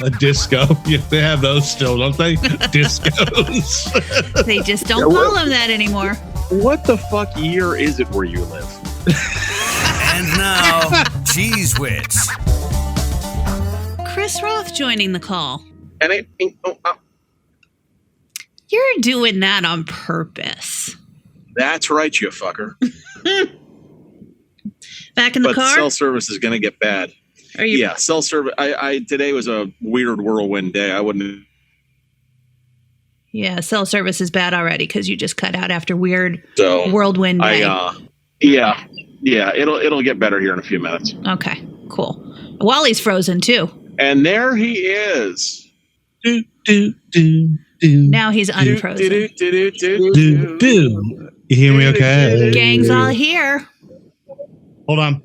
a disco. Yeah, they have those still, don't they? Discos. They just don't call them that anymore. What the fuck year is it where you live? And now, Cheese Wits. Chris Roth joining the call. And You're doing that on purpose. that's right, you fucker. Back in the But car? cell service is going to get bad. Are you? Yeah, cell service. I today was a weird whirlwind day. I wouldn't. Yeah, cell service is bad already because you just cut out after weird So whirlwind day. Yeah. It'll get better here in a few minutes. Okay, cool. Wally's frozen too. And there he is. Do, do, do, do. Now he's unfrozen. Do, do. You hear me okay? Gang's all here. Hold on.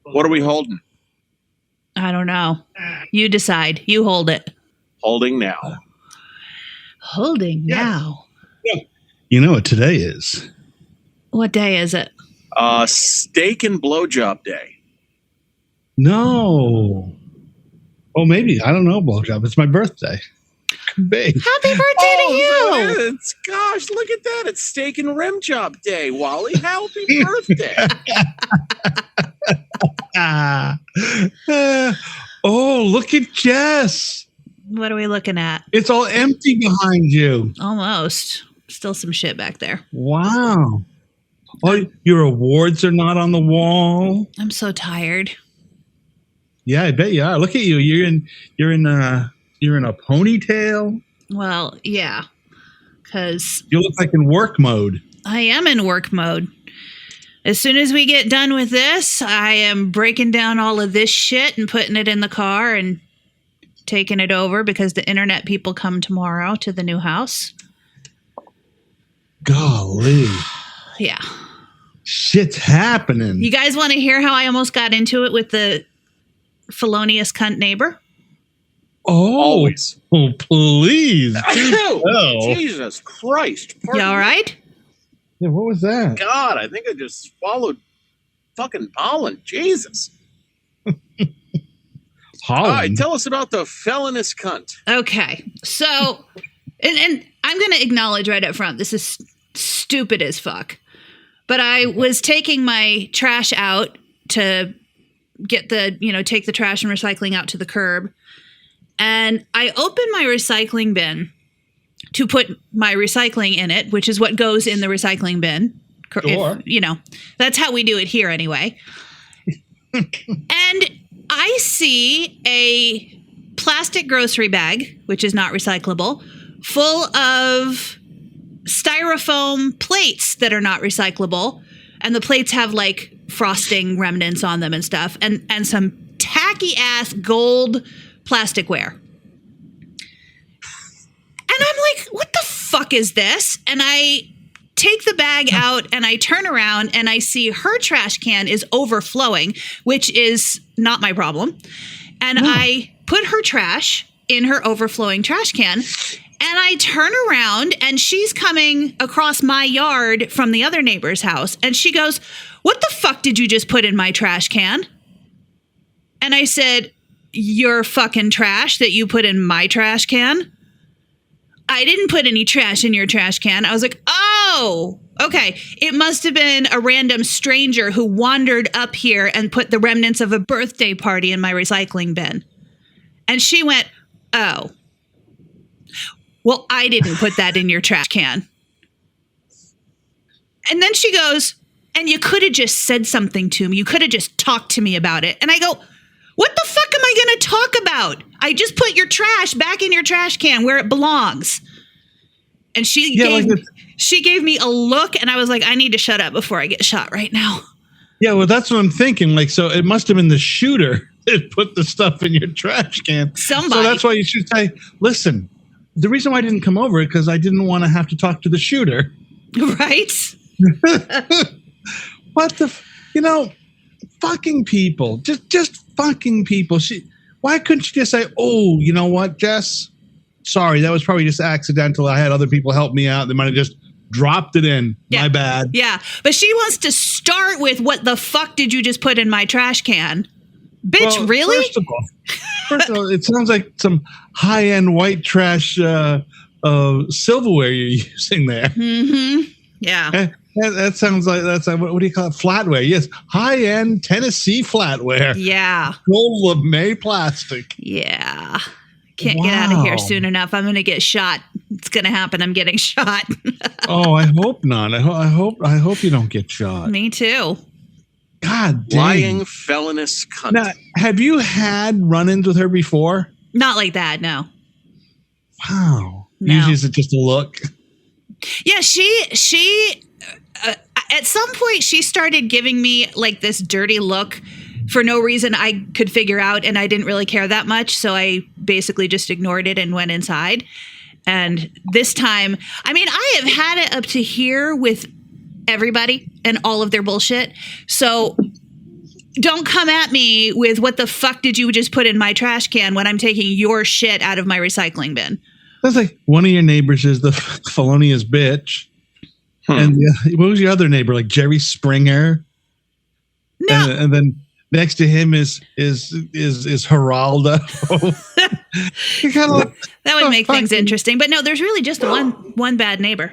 What are we holding? I don't know. You decide. You hold it. Holding now. Holding now. You know what today is? What day is it? Steak and blowjob day. No. Oh, maybe. I don't know, blowjob. It's my birthday. Could be. Happy birthday to you. Gosh, look at that. It's steak and rim job day, Wally. Happy birthday. Oh, look at Jess. What are we looking at? It's all empty behind you. Almost. Still some shit back there. Wow. Oh, your awards are not on the wall. I'm so tired. Yeah, I bet you are. Look at you. You're in a ponytail. Well, yeah. Because You look like in work mode. I am in work mode. As soon as we get done with this, I am breaking down all of this shit and putting it in the car and taking it over because the internet people come tomorrow to the new house. Golly. Yeah. Shit's happening. You guys want to hear how I almost got into it with the felonious cunt neighbor? Oh, Always. Oh, please. Oh. Jesus Christ. You all right? Yeah, what was that? God, I think I just swallowed fucking pollen. Jesus. All Holland. right, tell us about the felonious cunt. Okay. So, and I'm going to acknowledge right up front, this is stupid as fuck. But I was taking my trash out to get take the trash and recycling out to the curb. And I opened my recycling bin to put my recycling in it, which is what goes in the recycling bin. Sure. That's how we do it here anyway. And I see a plastic grocery bag, which is not recyclable, full of styrofoam plates that are not recyclable. And the plates have like frosting remnants on them and stuff, and some tacky ass gold plasticware. And I'm like, what the fuck is this? And I take the bag out and I turn around and I see her trash can is overflowing, which is not my problem. And I put her trash in her overflowing trash can. And I turn around and she's coming across my yard from the other neighbor's house. And she goes, "What the fuck did you just put in my trash can?" And I said, "Your fucking trash that you put in my trash can." "I didn't put any trash in your trash can." I was like, "Oh, okay. It must have been a random stranger who wandered up here and put the remnants of a birthday party in my recycling bin." And she went, "Oh. Well, I didn't put that in your trash can." And then she goes, "And you could have just said something to me. You could have just talked to me about it." And I go, "What the fuck am I going to talk about? I just put your trash back in your trash can where it belongs." And she gave me a look, and I was like, I need to shut up before I get shot right now. Yeah, well, that's what I'm thinking. Like, so it must have been the shooter that put the stuff in your trash can. Somebody. So that's why you should say, listen, the reason why I didn't come over is because I didn't want to have to talk to the shooter. Right? What the, fucking people, just fucking people. Why couldn't she just say, "Oh, you know what, Jess? Sorry, that was probably just accidental. I had other people help me out. They might have just dropped it in. Yeah. My bad." Yeah, but she wants to start with, "What the fuck did you just put in my trash can?" Bitch, Well, really? First of all, First of all, it sounds like some high-end white trash silverware you're using there. Mm-hmm. Yeah. That sounds like what do you call it? Flatware. Yes, high-end Tennessee flatware. Yeah. Full of May plastic. Yeah. Can't get out of here soon enough. I'm going to get shot. It's going to happen. I'm getting shot. Oh, I hope not. I hope you don't get shot. Me too. God dang. Lying felonious cunt. Now, have you had run-ins with her before? Not like that. No. Wow. No. Usually it's just a look. Yeah. She at some point she started giving me like this dirty look for no reason I could figure out, and I didn't really care that much, so I basically just ignored it and went inside. And this time, I mean, I have had it up to here with everybody and all of their bullshit. So don't come at me with what the fuck did you just put in my trash can when I'm taking your shit out of my recycling bin. That's like one of your neighbors is the felonious bitch. And what was your other neighbor? Like Jerry Springer? No. And then next to him is Geraldo. You kind of like, that would make things interesting. But no, there's really just one bad neighbor.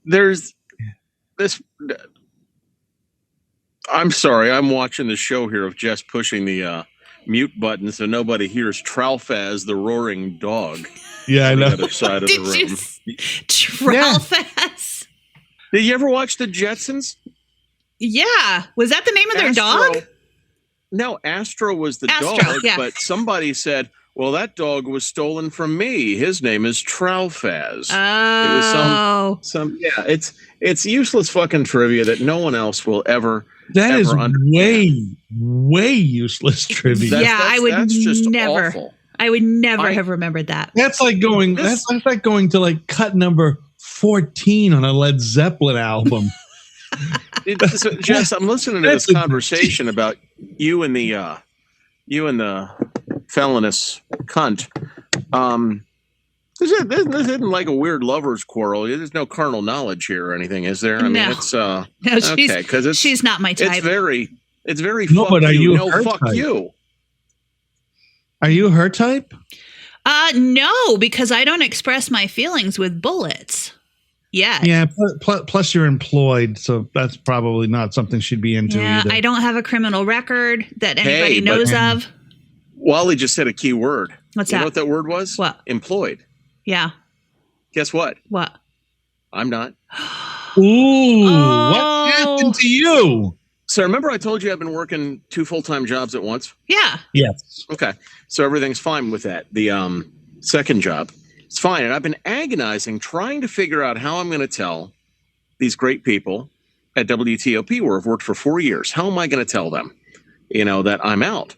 There's this. I'm sorry. I'm watching the show here of Jess pushing the mute button so nobody hears Tralfaz the roaring dog. Yeah, I know. On the other side of the room. Tralfaz? Did you ever watch the Jetsons? Yeah. Was that the name of their dog? No, Astro was the Astro, dog, yeah. but somebody said, well, that dog was stolen from me. His name is Tralfaz. Oh. It was yeah, it's useless fucking trivia that no one else will ever That is understand. way useless trivia. I would that's just never. awful. I would never have remembered that. That's like going. That's like going to like cut number 14 on a Led Zeppelin album. Jess, I'm listening to this conversation about you and the felonious cunt. This isn't like a weird lovers quarrel. There's no carnal knowledge here or anything, is there? I mean, it's no, okay because she's not my type. It's very. No, fuck but are you no, her fuck type? you. Are you her type? No, because I don't express my feelings with bullets. Yeah. Plus, you're employed, so that's probably not something she'd be into either. I don't have a criminal record that anybody knows of. Wally just said a key word. What's you that? know what that word was? What? Employed. Yeah. Guess what? What? I'm not. Ooh, what happened to you? So remember I told you I've been working 2 full-time jobs at once? Yeah. Yes. Okay. So everything's fine with that. The second job, it's fine. And I've been agonizing trying to figure out how I'm going to tell these great people at WTOP where I've worked for 4 years. How am I going to tell them, that I'm out?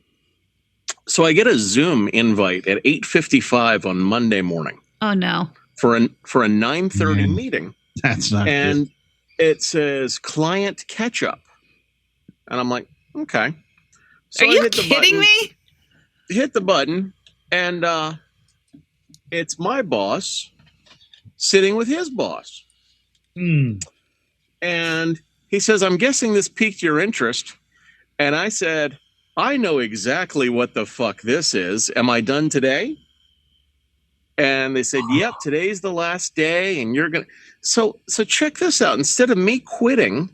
So I get a Zoom invite at 8:55 on Monday morning. Oh, no. For a 9:30 meeting. That's not and good. It says client catch up. And I'm like, okay. So Are you kidding me? Hit the button, and it's my boss sitting with his boss. And he says, I'm guessing this piqued your interest. And I said, I know exactly what the fuck this is. Am I done today? And they said, yep, today's the last day, and you're going to. So check this out. Instead of me quitting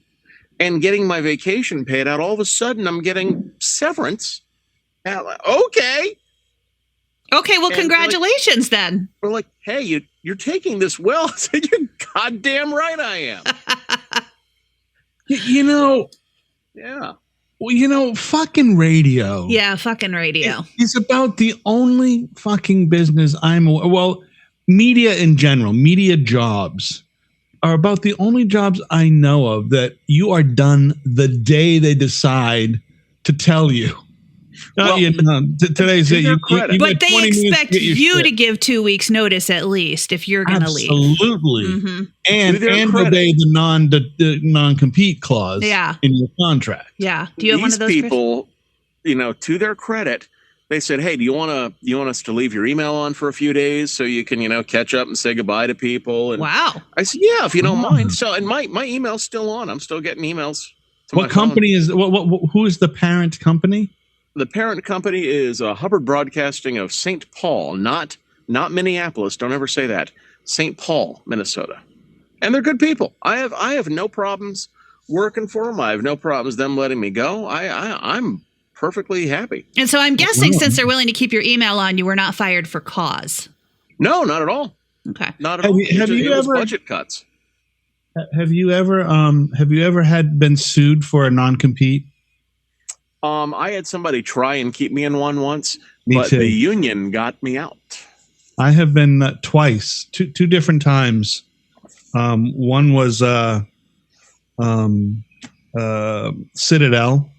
and getting my vacation paid out, all of a sudden I'm getting severance. And I'm like, okay. Okay, well, congratulations then. We're like, hey, you're taking this well. I said, you're goddamn right I am. Yeah. Well, fucking radio. Yeah, fucking radio. It's about the only fucking business media in general, media jobs are about the only jobs I know of that you are done the day they decide to tell you. Today's it. But they expect you to give 2 weeks notice at least if you're going to leave. Absolutely. Mm-hmm. And obey the non-compete clause in your contract. Yeah. Do you have one of those people, to their credit, they said, hey, do you want us to leave your email on for a few days so you can, catch up and say goodbye to people? And wow. I said, yeah, if you don't mind. So, and my email's still on. I'm still getting emails. What company is, who is the parent company? The parent company is Hubbard Broadcasting of St. Paul, not Minneapolis. Don't ever say that. St. Paul, Minnesota. And they're good people. I have no problems working for them. I have no problems them letting me go. I'm perfectly happy. And so I'm guessing since they're willing to keep your email on, you were not fired for cause. No, not at all. Okay. Not at all. Have you It was ever budget cuts? Have you ever had been sued for a non-compete? I had somebody try and keep me in one once, Me but too. the union got me out. I have been twice, two different times. One was Citadel,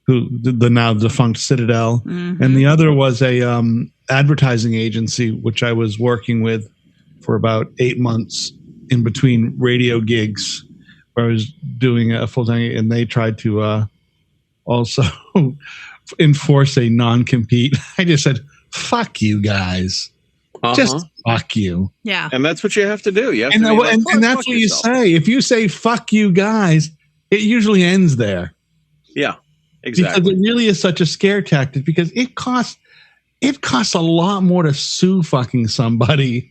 who the now defunct Citadel, and the other was a advertising agency which I was working with for about 8 months in between radio gigs, where I was doing a full time, and they tried to also enforce a non-compete. I just said, "Fuck you guys, just fuck you." Yeah. And that's what you have to do. You have And, to be like, and that's fuck what yourself. you say. If you say "fuck you guys," it usually ends there. Yeah, Because exactly. it really is such a scare tactic, because it costs a lot more to sue fucking somebody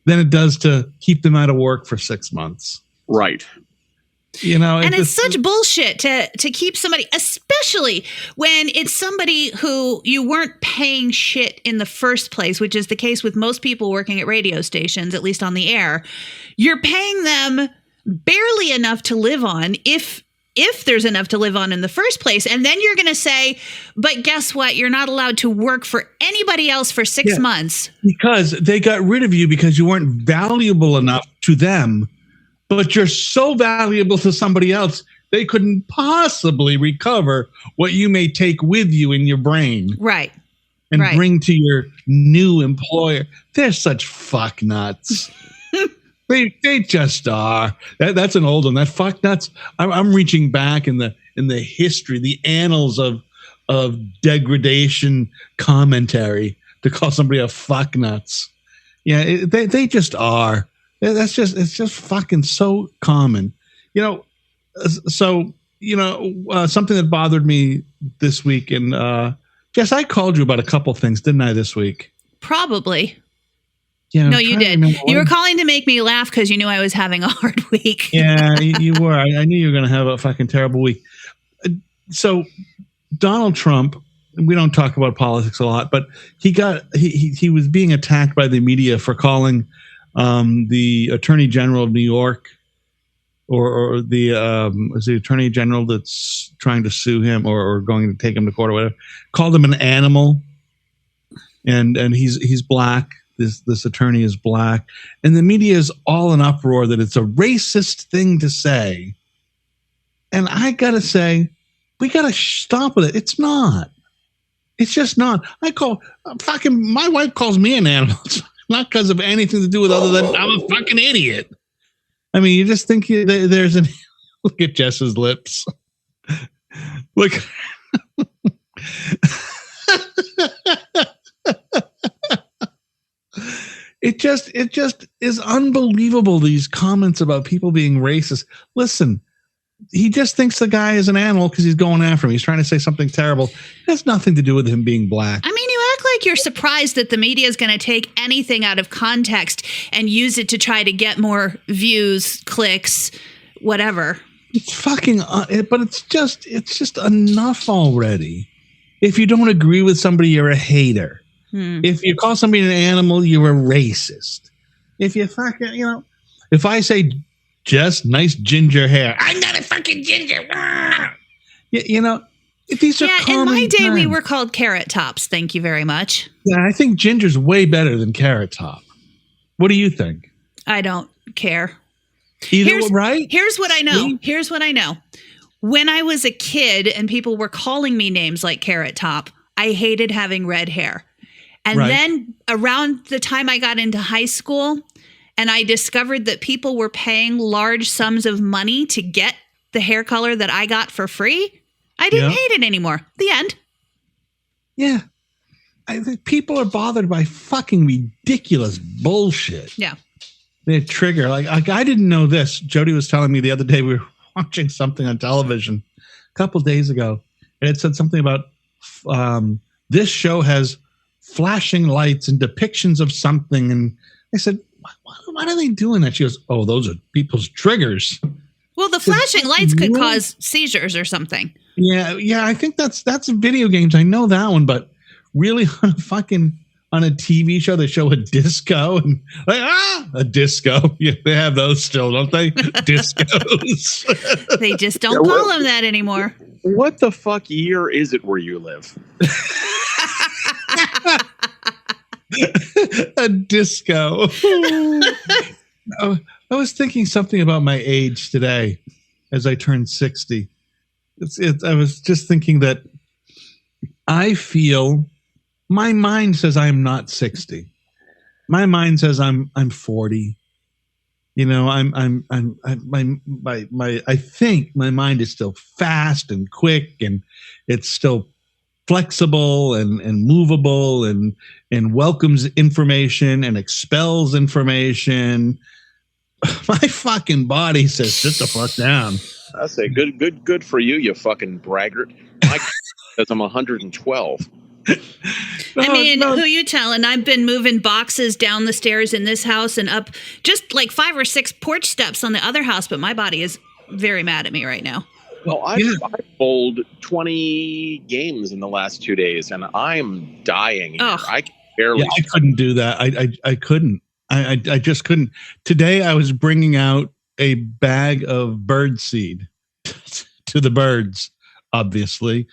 than it does to keep them out of work for 6 months. Right. You know, And it's such bullshit to keep somebody, especially when it's somebody who you weren't paying shit in the first place, which is the case with most people working at radio stations, at least on the air. You're paying them barely enough to live on, if there's enough to live on in the first place. And then you're going to say, but guess what? You're not allowed to work for anybody else for 6 months. because they got rid of you because you weren't valuable enough to them, but you're so valuable to somebody else, they couldn't possibly recover what you may take with you in your brain Right. and Right. bring to your new employer. They're such fuck nuts. They just are. That's an old one. That fuck nuts. I'm reaching back in the history, the annals of degradation commentary to call somebody a fuck nuts. Yeah, they just are. It's just fucking so common. You know, so something that bothered me this week, and Jess, I called you about a couple things, didn't I, this week? Probably. Yeah, No, you did. You were calling to make me laugh because you knew I was having a hard week. Yeah, you were. I knew you were going to have a fucking terrible week. So Donald Trump, we don't talk about politics a lot, but he was being attacked by the media for calling the Attorney General of New York, or is the Attorney General that's trying to sue him or going to take him to court or whatever, called him an animal, and he's black. This attorney is black, and the media is all in uproar that it's a racist thing to say. And I gotta say, we gotta stop with it. It's not. It's just not. My wife calls me an animal. It's not because of anything to do with other than I'm a fucking idiot. I mean, you just think there's an look at Jess's lips. Look. It just is unbelievable, these comments about people being racist. Listen, he just thinks the guy is an animal because he's going after him. He's trying to say something terrible. It has nothing to do with him being black. I mean, you act like you're surprised that the media is going to take anything out of context and use it to try to get more views, clicks, whatever. It's fucking, but it's just enough already. If you don't agree with somebody, you're a hater. If you call somebody an animal, you're a racist. If you fucking, if I say, Jess, nice ginger hair, I'm not a fucking ginger. These are in my day, common we terms. were called carrot tops. Thank you very much. Yeah, I think ginger's way better than carrot top. What do you think? I don't care. Right? Here's what I know. See? Here's what I know. When I was a kid and people were calling me names like Carrot Top, I hated having red hair. And then around the time I got into high school and I discovered that people were paying large sums of money to get the hair color that I got for free, I didn't hate it anymore. The end. Yeah. I think people are bothered by fucking ridiculous bullshit. Yeah. They trigger. Like I didn't know this. Jody was telling me the other day, we were watching something on television a couple days ago, and it said something about this show has flashing lights and depictions of something. And I said, why are they doing that? She goes, oh, those are people's triggers. Well, the flashing lights could cause seizures or something. Yeah. I think that's video games. I know that one, but really on a TV show, they show a disco and a disco. Yeah, they have those still, don't they? Discos. They just don't call them that anymore. What the fuck year is it where you live? A disco. I was thinking something about my age today as I turned 60. I was just thinking that I feel my mind says I am not 60. My mind says I'm 40. You know, I think my mind is still fast and quick, and it's still flexible and movable and welcomes information and expels information. My fucking body says, sit the fuck down. I say, good for you, you fucking braggart. My says I'm 112. Who you telling? I've been moving boxes down the stairs in this house and up just like 5 or 6 porch steps on the other house, but my body is very mad at me right now. Well, I bowled 20 games in the last 2 days, and I'm dying here. I can barely. Yeah, I couldn't do that. I couldn't. I just couldn't. Today, I was bringing out a bag of bird seed to the birds, obviously.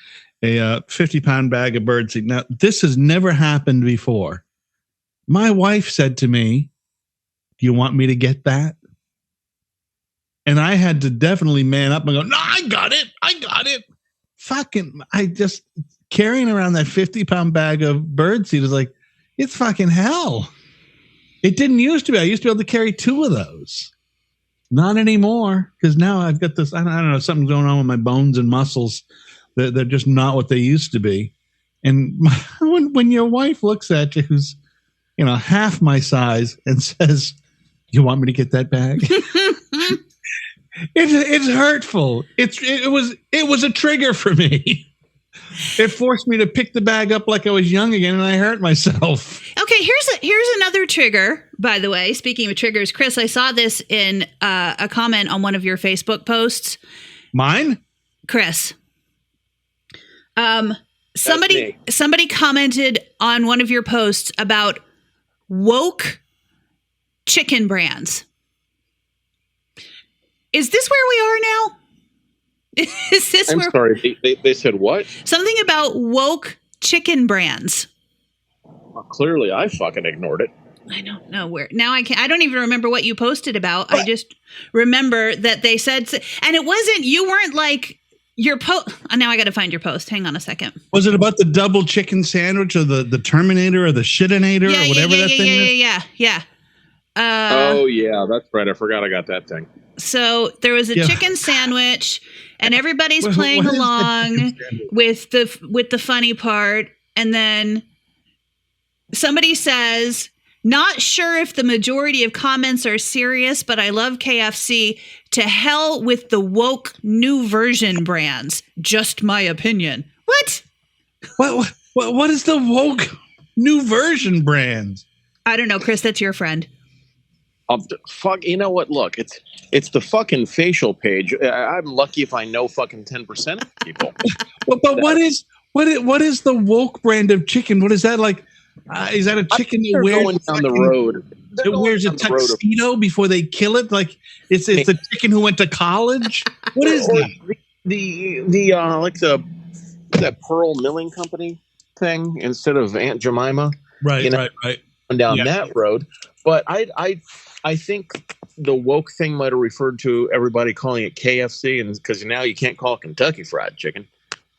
A 50-pound bag of bird seed. Now, this has never happened before. My wife said to me, do you want me to get that? And I had to definitely man up and go, no, I got it. I just carrying around that 50-pound bag of birdseed is like, it's fucking hell. It didn't used to be. I used to be able to carry 2 of those. Not anymore, because now I've got this, I don't know, something's going on with my bones and muscles. They're just not what they used to be. And when your wife looks at you, who's, half my size, and says, you want me to get that bag? It's hurtful. It was a trigger for me. It forced me to pick the bag up like I was young again, and I hurt myself. Okay, here's another trigger, by the way. Speaking of triggers, Chris, I saw this in a comment on one of your Facebook posts. Mine? Chris. Somebody commented on one of your posts about woke chicken brands. Is this where we are now? Is this I'm sorry. They said what? Something about woke chicken brands. Well, clearly, I fucking ignored it. I don't know where. Now I don't even remember what you posted about. I just remember that they said, and it wasn't. You weren't like your post. Now I got to find your post. Hang on a second. Was it about the double chicken sandwich or the Terminator or the Shitinator or whatever that thing is? Yeah. Oh yeah, that's right. I forgot I got that thing. So there was a chicken sandwich, and everybody's playing along with the funny part, and then somebody says, "Not sure if the majority of comments are serious, but I love KFC. To hell with the woke new version brands. Just my opinion." What? What is the woke new version brands? I don't know, Chris. That's your friend. Fuck. You know what? Look, it's the fucking facial page. I'm lucky if I know fucking 10% of people. But what is the woke brand of chicken? What is that like? Is that a chicken that wears going down the road? It wears a tuxedo before they kill it. Like it's a chicken who went to college. What is that? That Pearl Milling Company thing instead of Aunt Jemima. Right. Down that road. But I think the woke thing might have referred to everybody calling it KFC, and because now you can't call it Kentucky Fried Chicken.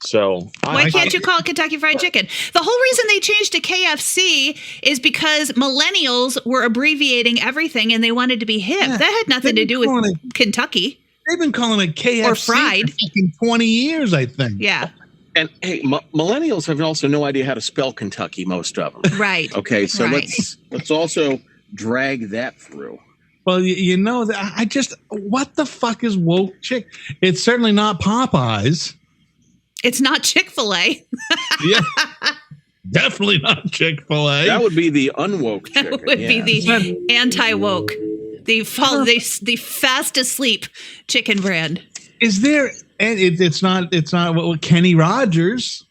So why can't you call it Kentucky Fried Chicken? The whole reason they changed to KFC is because millennials were abbreviating everything and they wanted to be hip. Yeah, that had nothing to do with Kentucky. They've been calling it KFC or fried for 20 years, I think. Yeah. And hey, millennials have also no idea how to spell Kentucky, most of them. Right. Okay, so let's also drag that through. Well, what the fuck is woke chick? It's certainly not Popeyes. It's not Chick-fil-A. Yeah. Definitely not Chick-fil-A. That would be the unwoke chicken. That would be the anti-woke. The fast asleep chicken brand. Is there, and it's not what Kenny Rogers.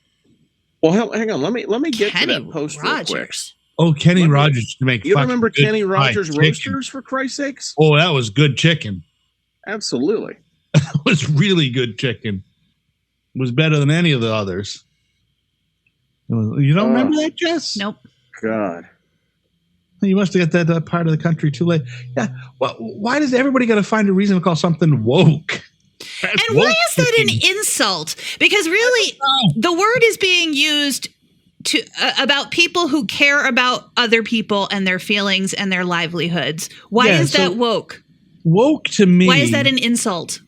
Well, hang on. Let me get Kenny to that post real quick. Rogers. Oh, Kenny Rogers to make. You remember fucking Kenny good Rogers fried chicken. roasters, for Christ's sakes? Oh, that was good chicken. Absolutely. That was really good chicken. It was better than any of the others. You don't remember that, Jess? Nope. God. You must have got that part of the country too late. Yeah. Well, why does everybody got to find a reason to call something woke? That's And why woke is that an chicken. insult? Because really, the word is being used to about people who care about other people and their feelings and their livelihoods. Why Yeah, is so- that woke? Woke to me. Why is that an insult?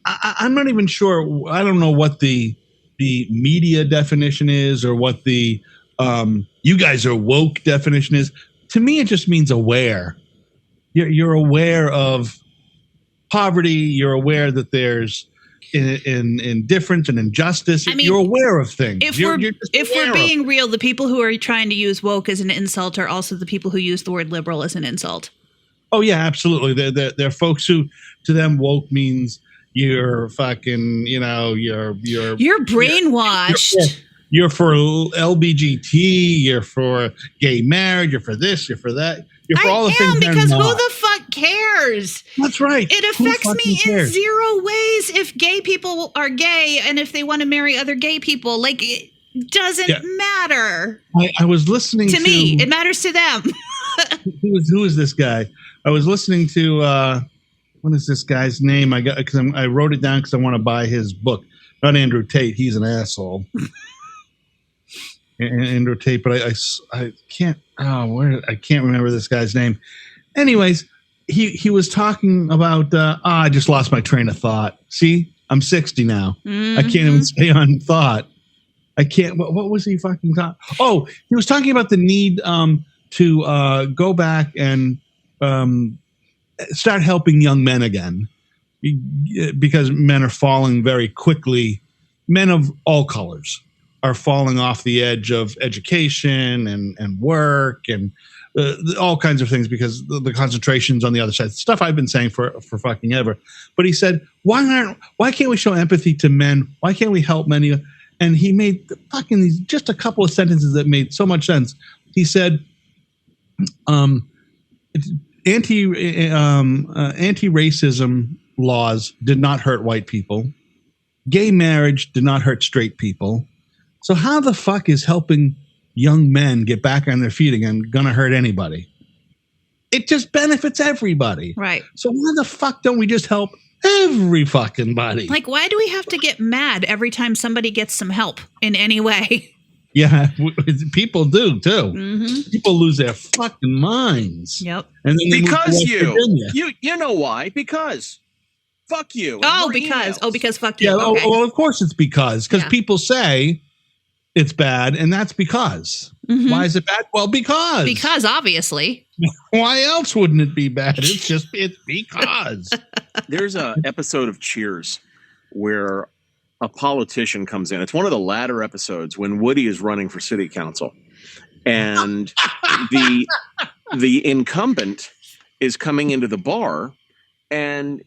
I'm not even sure. I don't know what the media definition is or what the you guys are woke definition is. To me, it just means aware. You're aware of poverty. You're aware that there's indifference and injustice. I mean, you're aware of things. If You're just we're aware of being real, the people who are trying to use woke as an insult are also the people who use the word liberal as an insult. Oh yeah, absolutely. There are folks who, to them, woke means you're fucking, you're brainwashed. You're for LBGT. You're for gay marriage. You're for this. You're for that. You're for all the things. Because they're who not. the fuck cares? That's right. It Who affects me fucking in cares? zero ways if gay people are gay and if they want to marry other gay people. Like, it doesn't matter. I was listening to me. It matters to them. who is this guy? I was listening to what is this guy's name? I wrote it down because I want to buy his book. Not Andrew Tate. He's an asshole. Andrew Tate, but I can't. I can't remember this guy's name. Anyways, he was talking about. I just lost my train of thought. See, I'm 60 now. Mm-hmm. I can't even stay on thought. I can't. What was he fucking talking? Oh, he was talking about the need to go back and start helping young men again, because men are falling very quickly. Men of all colors are falling off the edge of education and work and all kinds of things because the concentration's on the other side. Stuff I've been saying for fucking ever. But he said, why can't we show empathy to men? Why can't we help men? And he made fucking just a couple of sentences that made so much sense. He said, anti-racism laws did not hurt white people. Gay marriage did not hurt straight people. So how the fuck is helping young men get back on their feet again going to hurt anybody? It just benefits everybody. Right. So why the fuck don't we just help every fucking body? Like, why do we have to get mad every time somebody gets some help in any way? Yeah, people do too. Mm-hmm. People lose their fucking minds. Yep. And then they move to Because West Virginia. you know why? Because fuck you. Oh, More because emails. fuck you. Yeah, Okay. well, of course it's because Yeah. people say it's bad, and that's because. Mhm. Why is it bad? Well, because. Because obviously. Why else wouldn't it be bad? It's because. There's a episode of Cheers where a politician comes in. It's one of the latter episodes when Woody is running for city council, and the incumbent is coming into the bar, and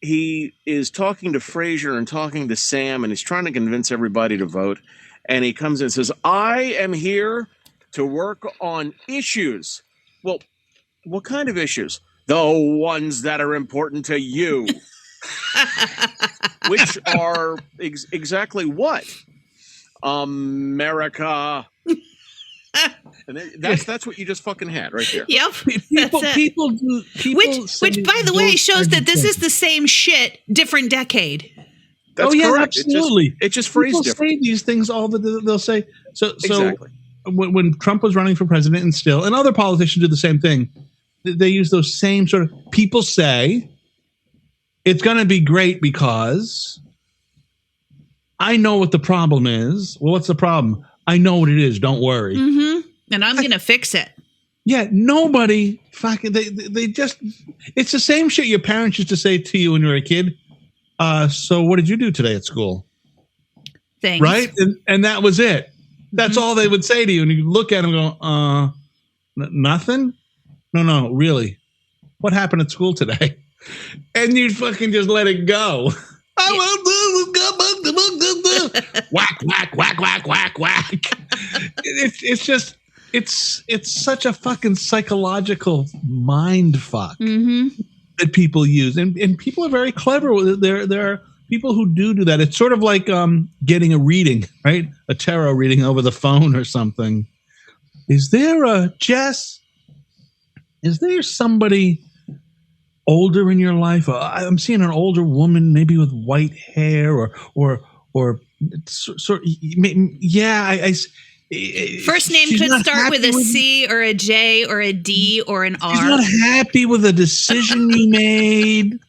he is talking to Frazier and talking to Sam, and he's trying to convince everybody to vote. And he comes in and says, "I am here to work on issues." Well, what kind of issues? The ones that are important to you. Which are exactly what? America. And that's what you just fucking had right there. Yep. People, That's it. people Which, by the way, shows that this is the same shit, different decade. That's yeah, correct. absolutely. It's just phrased People different. say these things they'll say so Exactly. when Trump was running for president and other politicians do the same thing, they use those same sort of people say it's going to be great because I know what the problem is. Well, what's the problem? I know what it is. Don't worry. Mm-hmm. And I'm going to fix it. Yeah, nobody fucking they just it's the same shit your parents used to say to you when you were a kid. So what did you do today at school? things. right? And that was it. That's all they would say to you. And you look at them and go, nothing? No, really. What happened at school today? And you'd fucking just let it go. Whack, whack, whack, whack, whack, whack. It's just, it's such a fucking psychological mind fuck that people use. And people are very clever with it. There are people who do that. It's sort of like getting a reading, right? A tarot reading over the phone or something. Is there Jess? Is there somebody older in your life? I'm seeing an older woman, maybe with white hair, or sort. Yeah, First name could start with a C or a J or a D or an R. She's not happy with the decision you made.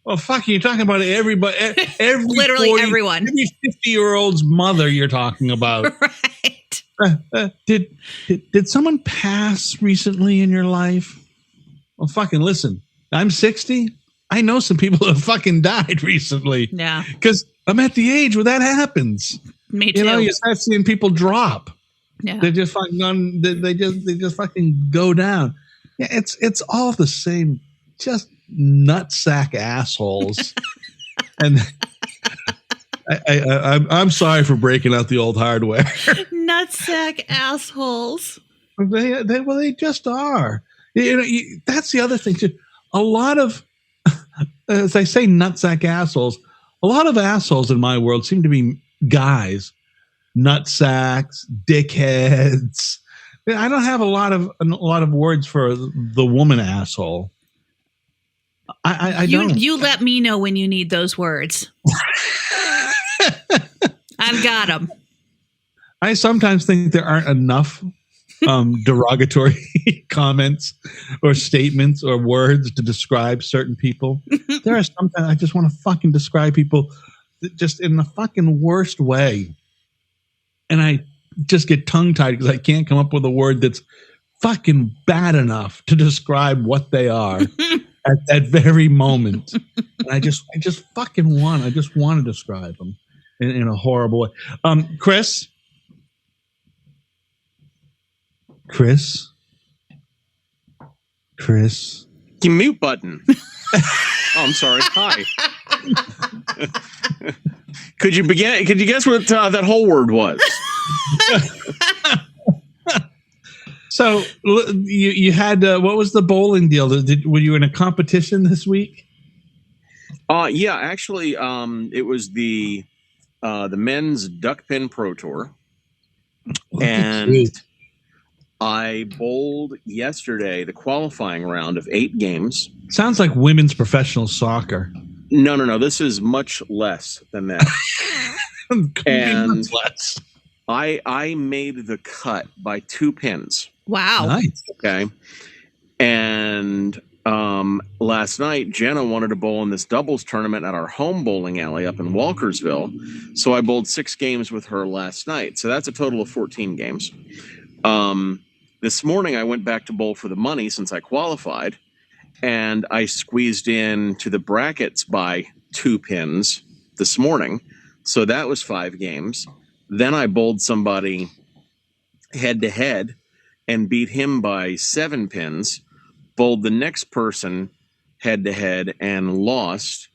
Well, fuck, you're talking about everybody, Literally everyone. Every 50-year-old's mother you're talking about. Right. Did someone pass recently in your life? Well, fucking listen, I'm 60. I know some people who have fucking died recently. Yeah. Because I'm at the age where that happens. Me too. You know, you start seeing people drop. Yeah. They just fucking they just fucking go down. Yeah, it's all the same, just nutsack assholes. And I'm sorry for breaking out the old hardware. Nutsack assholes. They just are. You know, that's the other thing too. A lot of, as I say, nutsack assholes. A lot of assholes in my world seem to be guys, nutsacks, dickheads. I don't have a lot of words for the woman asshole. I don't. You let me know when you need those words. I've got them. I sometimes think there aren't enough derogatory comments or statements or words to describe certain people. There are sometimes I just want to fucking describe people just in the fucking worst way. And I just get tongue-tied because I can't come up with a word that's fucking bad enough to describe what they are at that very moment. And I just want to describe them in a horrible way. Chris? The mute button. Oh, I'm sorry. Hi. Could you guess what that whole word was? So you had what was the bowling deal? Were you in a competition this week? Yeah, actually, it was the men's duck pin pro tour, and I bowled yesterday the qualifying round of 8 games. Sounds like women's professional soccer. No. This is much less than that. And less. I made the cut by 2 pins. Wow. Nice. Okay. And last night, Jenna wanted to bowl in this doubles tournament at our home bowling alley up in Walkersville. So I bowled 6 games with her last night. So that's a total of 14 games. This morning, I went back to bowl for the money since I qualified. And I squeezed into the brackets by 2 pins this morning. So that was 5 games. Then I bowled somebody head-to-head and beat him by 7 pins. Bowled the next person head-to-head and lost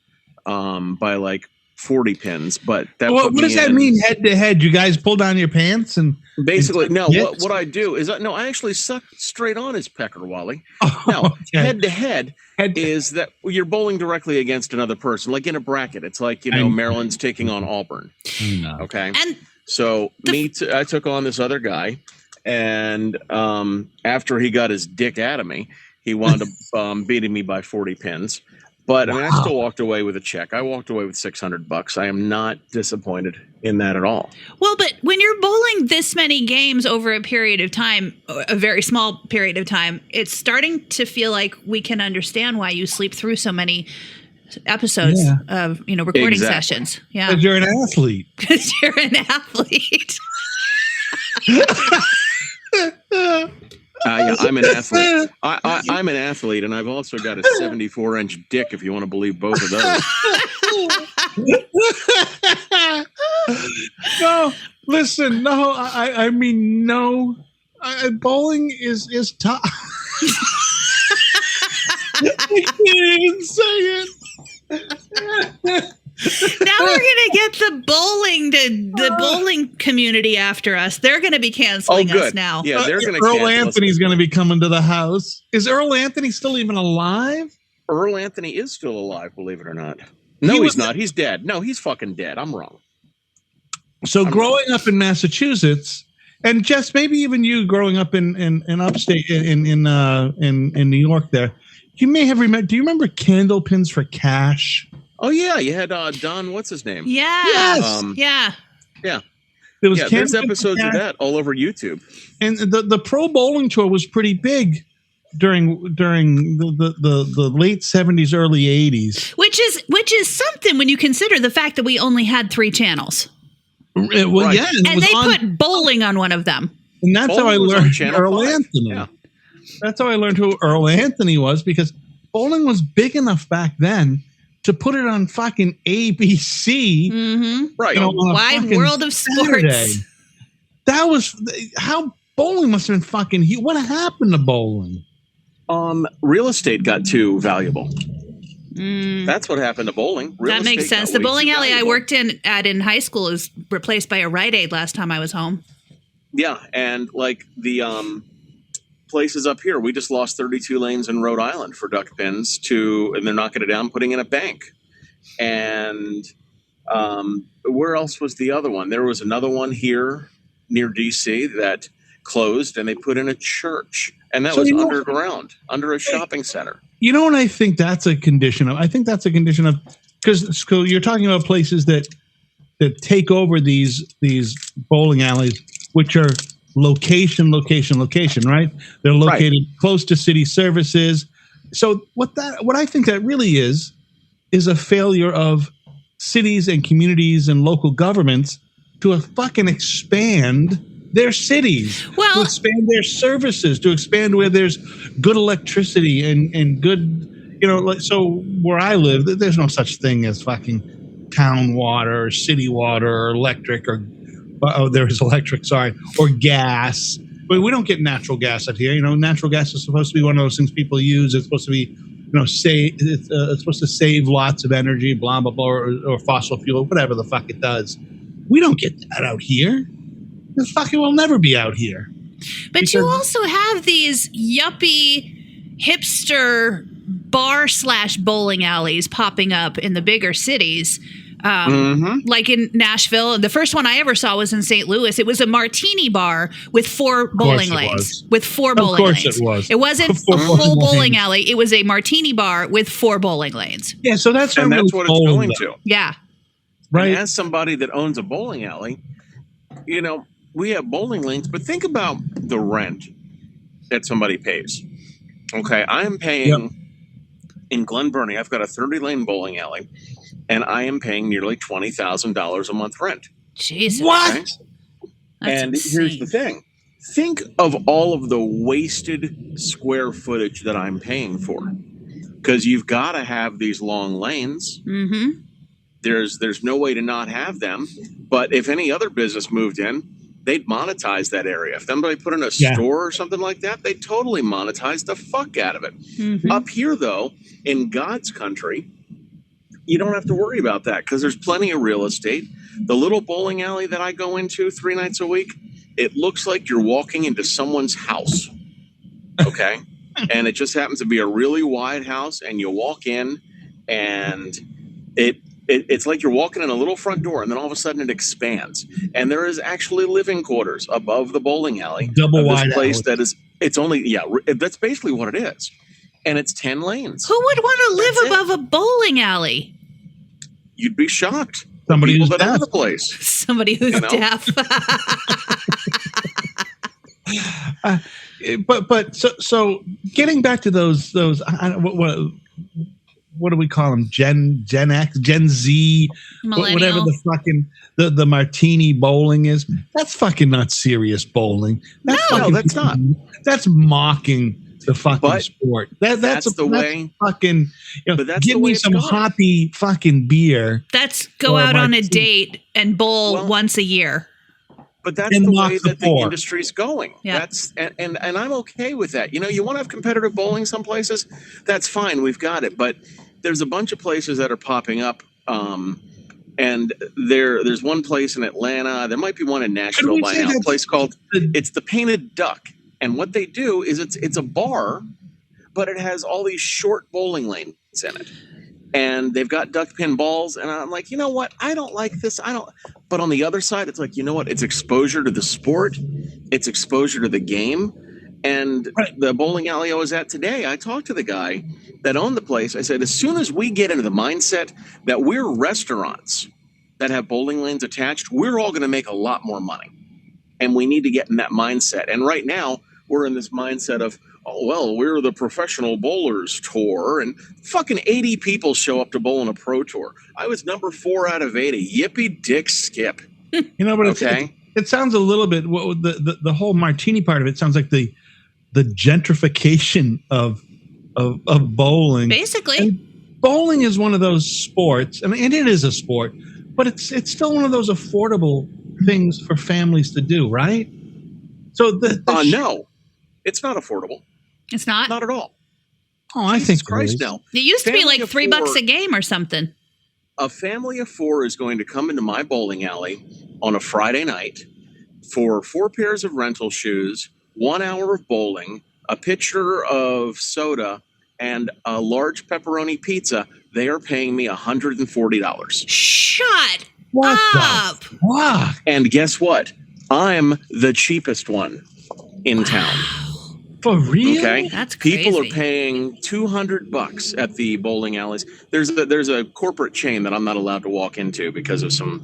by like 40 pins. But that what does that mean, head-to-head? You guys pull down your pants and basically no. What I do is I actually suck straight on his pecker, Wally. No, head-to-head is that you're bowling directly against another person, like in a bracket. It's like Maryland's taking on Auburn. No. Okay, And so I took on this other guy, and after he got his dick out of me, he wound up beating me by 40 pins. But I still walked away with a check. I walked away with $600. I am not disappointed in that at all. well, but when you're bowling this many games over a period of time, a very small period of time, it's starting to feel like we can understand why you sleep through so many episodes of recording sessions. Yeah, because you're an athlete. Because you're an athlete. Yeah, I'm an athlete. I'm an athlete, and I've also got a 74-inch dick, if you want to believe both of those. No, listen, no, I mean, no. Bowling is tough. I can't even say it. Now we're gonna get the bowling community after us. They're gonna be canceling us now. Yeah, they're gonna. Earl Anthony's gonna be coming to the house. Is Earl Anthony still even alive? Earl Anthony is still alive, believe it or not. No, he's not. He's dead. No, he's fucking dead. I'm wrong. So growing up in Massachusetts, and Jess, maybe even you growing up in upstate in New York, there, you may have remembered. Do you remember candle pins for cash? Oh yeah, you had Don. What's his name? Yeah, yes. Yeah. There was there's episodes of that all over YouTube. And the Pro Bowling Tour was pretty big during the late 70s, early 80s. Which is something when you consider the fact that we only had 3 channels. Well, Right. yeah, And they put bowling on one of them. and that's how I Bowling was on learned Channel Earl 5. Anthony. Yeah. That's how I learned who Earl Anthony was, because bowling was big enough back then to put it on fucking ABC. Mm-hmm. Right. On a Wide fucking world of Saturday. sports. That was how bowling must have been fucking huge. What happened to bowling? Real estate got too valuable. Mm. That's what happened to bowling. Real That makes estate sense. got The way bowling too alley I valuable. worked in high school is replaced by a Rite Aid last time I was home. Yeah, and like the places up here, we just lost 32 lanes in Rhode Island for duck pins and they're knocking it down, putting in a bank. And where else was the other one? There was another one here near DC that closed, and they put in a church, and that So was you know- underground, under a shopping center. You know what I think that's a condition of? I think that's a condition of, because you're talking about places that take over these bowling alleys, which are location, right? They're located close to city services. So what I think that really is a failure of cities and communities and local governments to fucking expand their cities, Well- to expand their services, to expand where there's good electricity and good, so where I live, there's no such thing as fucking town water or city water or electric there is electric, sorry, or gas. But we don't get natural gas out here. Natural gas is supposed to be one of those things people use. It's supposed to be, it's supposed to save lots of energy, blah, blah, blah, or fossil fuel, whatever the fuck it does. We don't get that out here. This fucking will never be out here. But you also have these yuppie hipster bar/bowling alleys popping up in the bigger cities. Like in Nashville. The first one I ever saw was in St. Louis. It was a martini bar with 4 bowling lanes. With 4 bowling lanes. Of course it was. It wasn't a full bowling alley. It was a martini bar with 4 bowling lanes. Yeah, so that's And not that's really what it's bowling, going though, to. Yeah. right? And as somebody that owns a bowling alley, we have bowling lanes, but think about the rent that somebody pays. Okay, I am paying in Glen Burnie, I've got a 30-lane bowling alley, and I am paying nearly $20,000 a month rent. Jesus. What? Okay? That's And insane. here's the thing. Think of all of the wasted square footage that I'm paying for. Because you've got to have these long lanes. Mm-hmm. There's no way to not have them. But if any other business moved in, they'd monetize that area. If somebody put in a store or something like that, they'd totally monetize the fuck out of it. Mm-hmm. Up here, though, in God's country, you don't have to worry about that because there's plenty of real estate. The little bowling alley that I go into 3 nights a week, it looks like you're walking into someone's house. Okay? And it just happens to be a really wide house, and you walk in, and it's like you're walking in a little front door, and then all of a sudden it expands, and there is actually living quarters above the bowling alley. Double of this wide place alley. that is. It's only that's basically what it is, and it's 10 lanes. Who would want to live That's it. above a bowling alley? You'd be shocked. Somebody People who's that own deaf. the place. Somebody who's deaf. But so getting back to those what do we call them? Gen X, Gen Z, whatever Millennial. the fucking the martini bowling is. That's fucking not serious bowling. That's No, fucking, that's not. That's mocking the fucking But sport. That's the way. Fucking, But that's give the way me it's some going. hoppy fucking beer. That's go Or out my on a tea. date and bowl Well, once a year. But that's And the lock way the that the floor. industry's going. Yeah. That's and I'm okay with that. You want to have competitive bowling some places? That's fine. We've got it. But there's a bunch of places that are popping up. And there's one place in Atlanta. There might be one in Nashville by now. A place called it's the Painted Duck. And what they do is it's a bar, but it has all these short bowling lanes in it. And they've got duck pin balls, and I'm like, you know what? I don't like this. But on the other side, it's like, you know what? It's exposure to the sport. It's exposure to the game. And the bowling alley I was at today, I talked to the guy that owned the place. I said, as soon as we get into the mindset that we're restaurants that have bowling lanes attached, we're all going to make a lot more money. And we need to get in that mindset. And right now, we're in this mindset of, oh, well, we're the professional bowlers tour, and fucking 80 people show up to bowl in a pro tour. I was number 4 out of 80. Yippee dick skip. But Okay. it sounds a little bit, the whole martini part of it sounds like the gentrification of bowling. Basically. And bowling is one of those sports, and it is a sport, but it's still one of those affordable things for families to do, right? So no, it's not affordable. It's not? Not at all. Oh, I think Christ, no. It used to be Family like of $3 4 a game or something. A family of 4 is going to come into my bowling alley on a Friday night for 4 pairs of rental shoes, 1 hour of bowling, a pitcher of soda, and a large pepperoni pizza. They are paying me $140. Shut What up. the fuck? And guess what? I'm the cheapest one in town. For real? Okay, That's people crazy. are paying $200 at the bowling alleys. There's a corporate chain that I'm not allowed to walk into because of some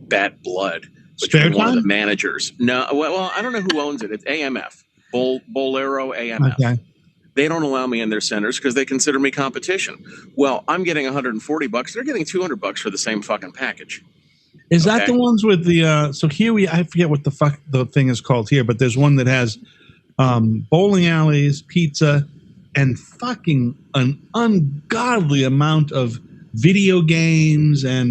bad blood Spare between one of time? the managers. No, well, I don't know who owns it. It's AMF, Bolero AMF. Okay. They don't allow me in their centers because they consider me competition. Well, I'm getting $140. They're getting $200 for the same fucking package. Is that Okay. the ones with the so here I forget what the fuck the thing is called here, but there's one that has bowling alleys, pizza, and fucking an ungodly amount of video games and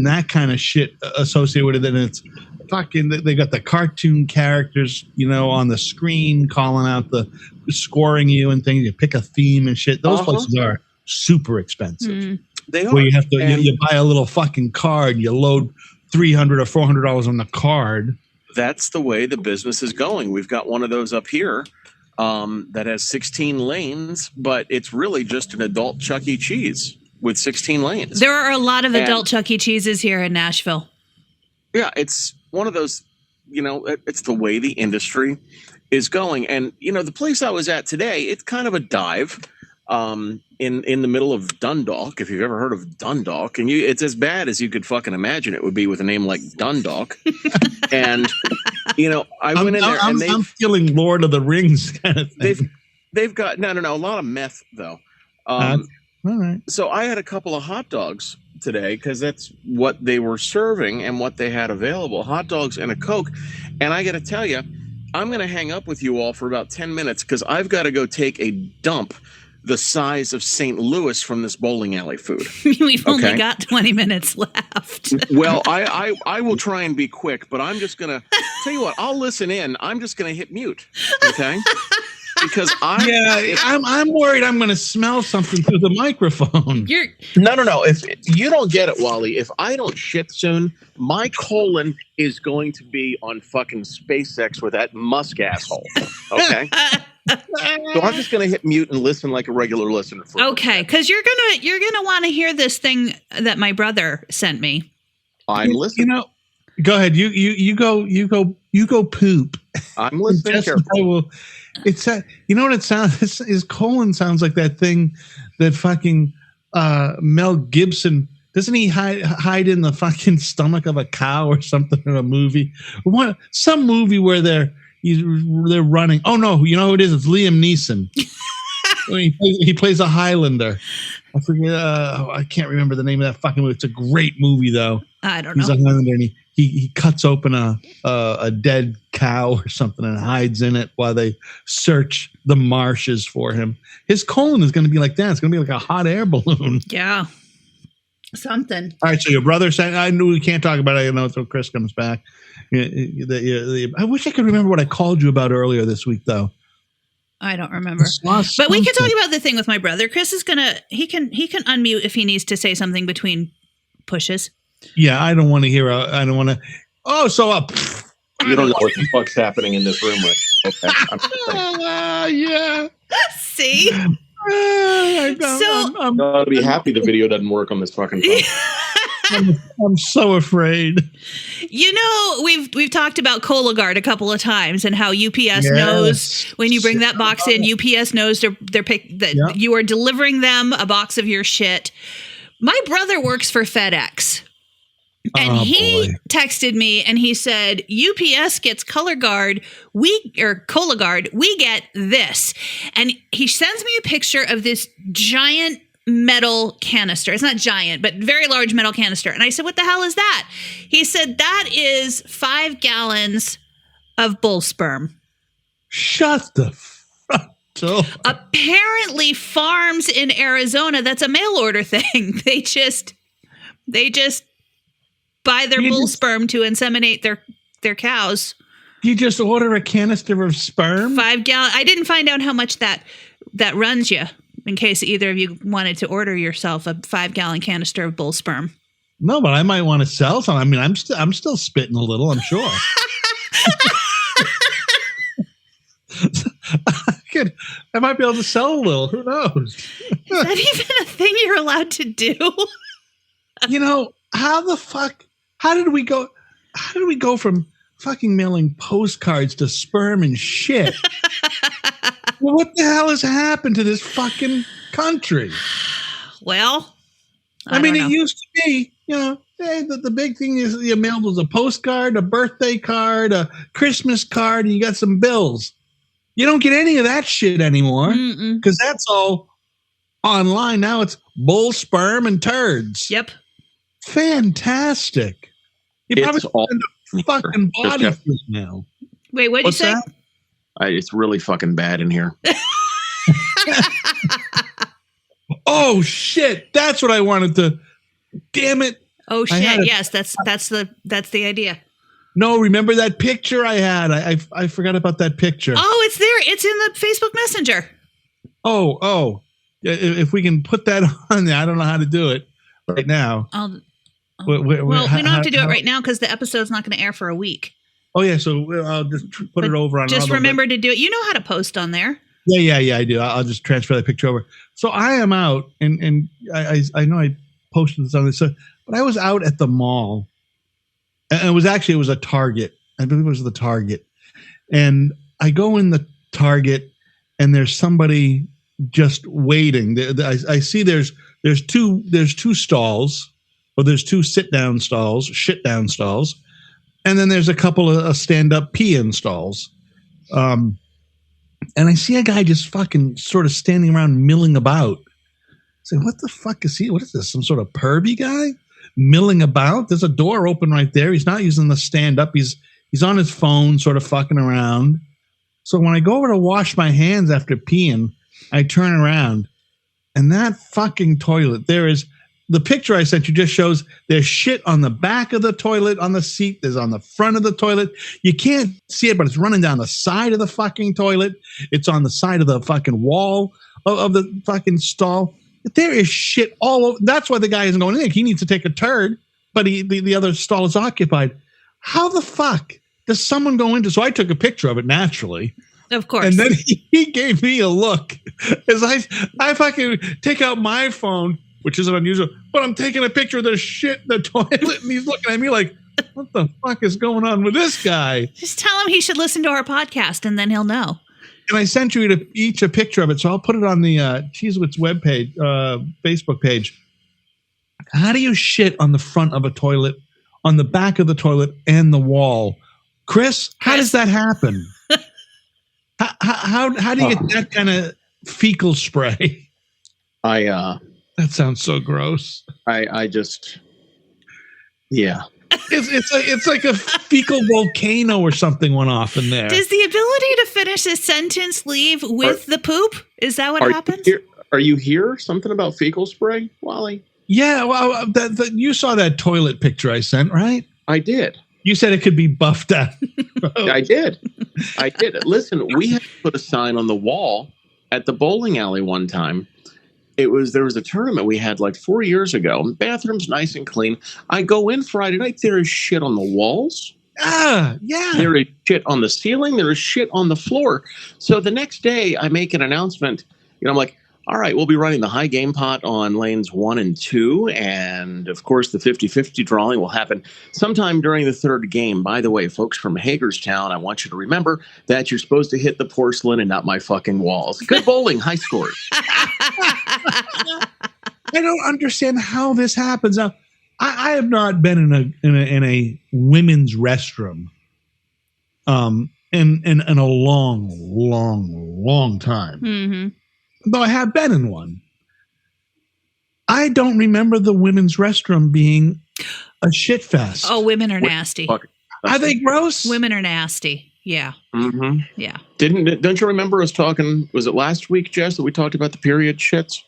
that kind of shit associated with it. And it's fucking, they got the cartoon characters, on the screen calling out scoring you and things. You pick a theme and shit. Those places are super expensive. They are. Where you have to you buy a little fucking card, you load $300 or $400 on the card. That's the way the business is going. We've got one of those up here that has 16 lanes, but it's really just an adult Chuck E. Cheese with 16 lanes. There are a lot of adult Chuck E. Cheeses here in Nashville. Yeah, it's one of those, it's the way the industry is going. And, the place I was at today, it's kind of a dive in the middle of Dundalk, if you've ever heard of Dundalk. And it's as bad as you could fucking imagine it would be with a name like Dundalk. And, I went in there and I'm feeling Lord of the Rings kind of thing. They've got, no, a lot of meth, though. All right. So I had a couple of hot dogs today because that's what they were serving and what they had available, hot dogs and a Coke. And I got to tell you, I'm going to hang up with you all for about 10 minutes because I've got to go take a dump the size of St. Louis from this bowling alley food. We've only got 20 minutes left. Well, I will try and be quick, but I'm just going to tell you what, I'll listen in. I'm just going to hit mute. Okay. Because I'm worried I'm going to smell something through the microphone. No. If you don't get it, Wally, if I don't shit soon, my colon is going to be on fucking SpaceX with that Musk asshole. Okay. So I'm just going to hit mute and listen like a regular listener. Okay, because you're gonna want to hear this thing that my brother sent me. I'm listening. Go ahead. You go poop. I'm listening. I will. It's you know what it sounds. His colon sounds like that thing that fucking Mel Gibson. Doesn't he hide in the fucking stomach of a cow or something in a movie? Some movie where they're running. Oh no, you know who it is? It's Liam Neeson. he plays a Highlander. I forget. I can't remember the name of that fucking movie. It's a great movie though. I don't He's know. a Highlander, and he cuts open a dead cow or something and hides in it while they search the marshes for him. His colon is going to be like that. It's going to be like a hot air balloon. Yeah. Something. All right, so your brother said, I knew we can't talk about it. I know until Chris comes back. I wish I could remember what I called you about earlier this week, though. I don't remember. But we can talk about the thing with my brother. Chris is he can unmute if he needs to say something between pushes. Yeah, I don't want to hear. I don't want to. Oh, so up. You don't know what the fuck's happening in this room, right? Okay. Yeah. See? I'm to be happy the video doesn't work on this fucking phone. I'm so afraid. You know, we've talked about Cologuard a couple of times and how UPS knows when you bring that box in. UPS knows that you are delivering them a box of your shit. My brother works for FedEx. And he texted me and he said, UPS gets Cologuard, we get this. And he sends me a picture of this giant metal canister. It's not giant, but very large metal canister. And I said, what the hell is that? He said, that is 5 gallons of bull sperm. Shut the fuck up. Apparently farms in Arizona, that's a mail order thing. They just buy their bull sperm to inseminate their cows. You just order a canister of sperm? 5 gallons. I didn't find out how much that runs you, in case either of you wanted to order yourself a 5-gallon canister of bull sperm. No, but I might want to sell some. I mean, I'm still spitting a little, I'm sure. I might be able to sell a little. Who knows? Is that even a thing you're allowed to do? You know, how did we go from fucking mailing postcards to sperm and shit? Well, what the hell has happened to this fucking country? Well, I mean, it used to be, you know, hey, the big thing is you mailed was a postcard, a birthday card, a Christmas card, and you got some bills. You don't get any of that shit anymore because that's all online. Now it's bull, sperm, and turds. Yep. Fantastic. You probably all send a fucking body food now. Wait, what'd you say? That? It's really fucking bad in here. Oh shit! That's what I wanted to. Damn it! Oh shit! Yes, that's the idea. No, remember that picture I had? I forgot about that picture. Oh, it's there. It's in the Facebook Messenger. Oh. If we can put that on there, I don't know how to do it right now. We don't have to do it right now because the episode's not going to air for a week. Oh yeah, so I'll just put it over on. Just remember to do it. You know how to post on there. Yeah, I do. I'll just transfer that picture over. So I am out, and I know I posted this on this, but I was out at the mall, and it was a Target. I believe it was the Target, and I go in the Target, and there's somebody just waiting. I see there's two stalls, or there's 2 shit down stalls, and then there's a couple of stand-up pee-in stalls. And I see a guy just fucking sort of standing around milling about. I say, what the fuck is he? What is this? Some sort of pervy guy milling about? There's a door open right there. He's not using the stand-up. He's on his phone sort of fucking around. So when I go over to wash my hands after peeing, I turn around, and that fucking toilet, the picture I sent you just shows there's shit on the back of the toilet, on the seat. There's on the front of the toilet. You can't see it, but it's running down the side of the fucking toilet. It's on the side of the fucking wall of the fucking stall. There is shit all over. That's why the guy isn't going in. He needs to take a turd, but the other stall is occupied. How the fuck does someone go into? So I took a picture of it naturally. Of course. And then he gave me a look as I fucking take out my phone, which isn't unusual, but I'm taking a picture of the shit in the toilet, and he's looking at me like, what the fuck is going on with this guy? Just tell him he should listen to our podcast, and then he'll know. And I sent you each a picture of it, so I'll put it on the Cheesewitz webpage, Facebook page. How do you shit on the front of a toilet, on the back of the toilet, and the wall? Chris, how does that happen? How do you get that kind of fecal spray? That sounds so gross. I just Yeah. It's like a fecal volcano or something went off in there. Does the ability to finish a sentence leave with the poop? Is that what happens? Are you here? Something about fecal spray, Wally? Yeah, well, you saw that toilet picture I sent, right? I did. You said it could be buffed out. I did. Listen, we had to put a sign on the wall at the bowling alley one time. There was a tournament we had like 4 years ago. Bathroom's nice and clean. I go in Friday night. There is shit on the walls. Yeah. There is shit on the ceiling. There is shit on the floor. So the next day I make an announcement. I'm like, all right, we'll be running the high game pot on lanes 1 and 2. And of course, the 50-50 drawing will happen sometime during the third game. By the way, folks from Hagerstown, I want you to remember that you're supposed to hit the porcelain and not my fucking walls. Good bowling, high scores. I don't understand how this happens. Now, I have not been in a women's restroom in a long time. Mm-hmm. Though I have been in one. I don't remember the women's restroom being a shit fest. Oh, women are nasty. Are they gross? Women are nasty. Yeah. Mm-hmm. Yeah. Don't you remember us talking, was it last week, Jess, that we talked about the period shits?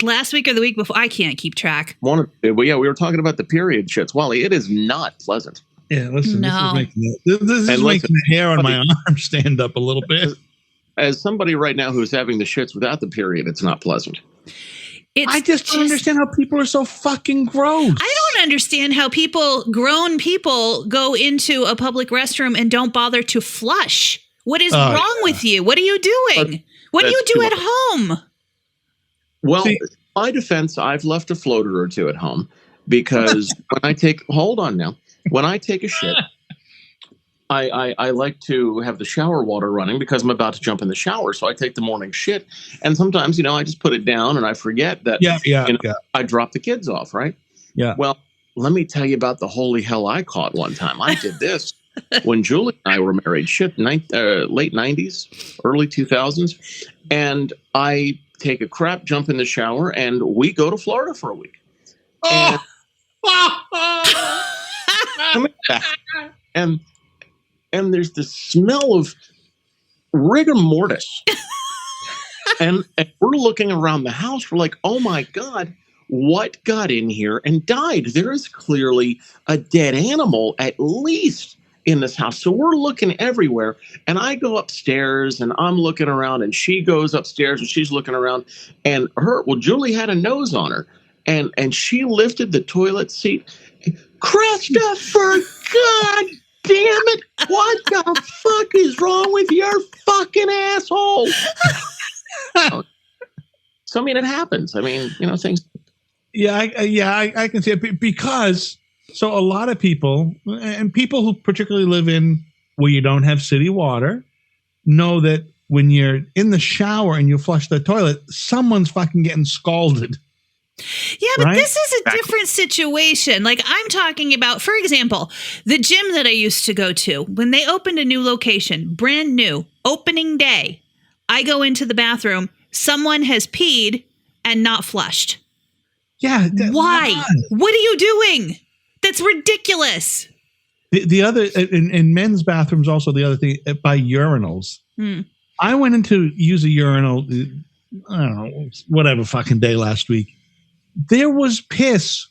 Last week or the week before? I can't keep track. Well, yeah, we were talking about the period shits. Wally, it is not pleasant. Yeah, listen, No. this is making the hair on my arm stand up a little bit. As somebody right now who's having the shits without the period, it's not pleasant. I just don't understand how people are so fucking gross. I don't understand how grown people go into a public restroom and don't bother to flush. What is wrong with you? What are you doing? What do you do at home? Well, in my defense, I've left a floater or two at home because when I take a shit, I like to have the shower water running because I'm about to jump in the shower. So I take the morning shit. And sometimes, I just put it down and I forget that I drop the kids off, right? Yeah. Well, let me tell you about the holy hell I caught one time. I did this when Julie and I were married, late 90s, early 2000s. And I take a crap, jump in the shower, and we go to Florida for a week. And there's this smell of rigor mortis. and we're looking around the house. We're like, oh, my God, what got in here and died? There is clearly a dead animal, at least, in this house. So we're looking everywhere. And I go upstairs, and I'm looking around, and she goes upstairs, and she's looking around. And Julie had a nose on her. And she lifted the toilet seat. Christopher, God damn it. What the fuck is wrong with your fucking asshole? So, it happens. Things. Yeah, I can see it because so a lot of people, and people who particularly live in where you don't have city water, know that when you're in the shower and you flush the toilet, someone's fucking getting scalded. Yeah, but this is a different situation. Like I'm talking about, for example, the gym that I used to go to, when they opened a new location, brand new, opening day, I go into the bathroom, someone has peed and not flushed. Yeah. Why? What are you doing? That's ridiculous. The other, in men's bathrooms also, the other thing, by urinals. I went in to use a urinal, I don't know, whatever fucking day last week. There was piss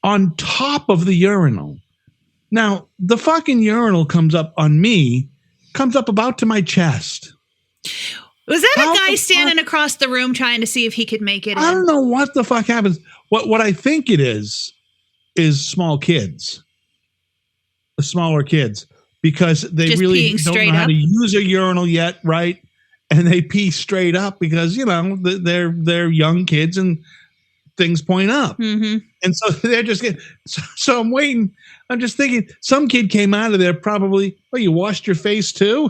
on top of the urinal. Now, the fucking urinal comes up about to my chest. Was that a guy standing across the room trying to see if he could make it in? I don't know what the fuck happens. What I think it is small kids. Smaller kids. Because they just really don't know how to use a urinal yet, right? And they pee straight up because, they're young kids and things point up. Mm-hmm. And so they're just getting, so I'm waiting. I'm just thinking some kid came out of there probably, you washed your face too?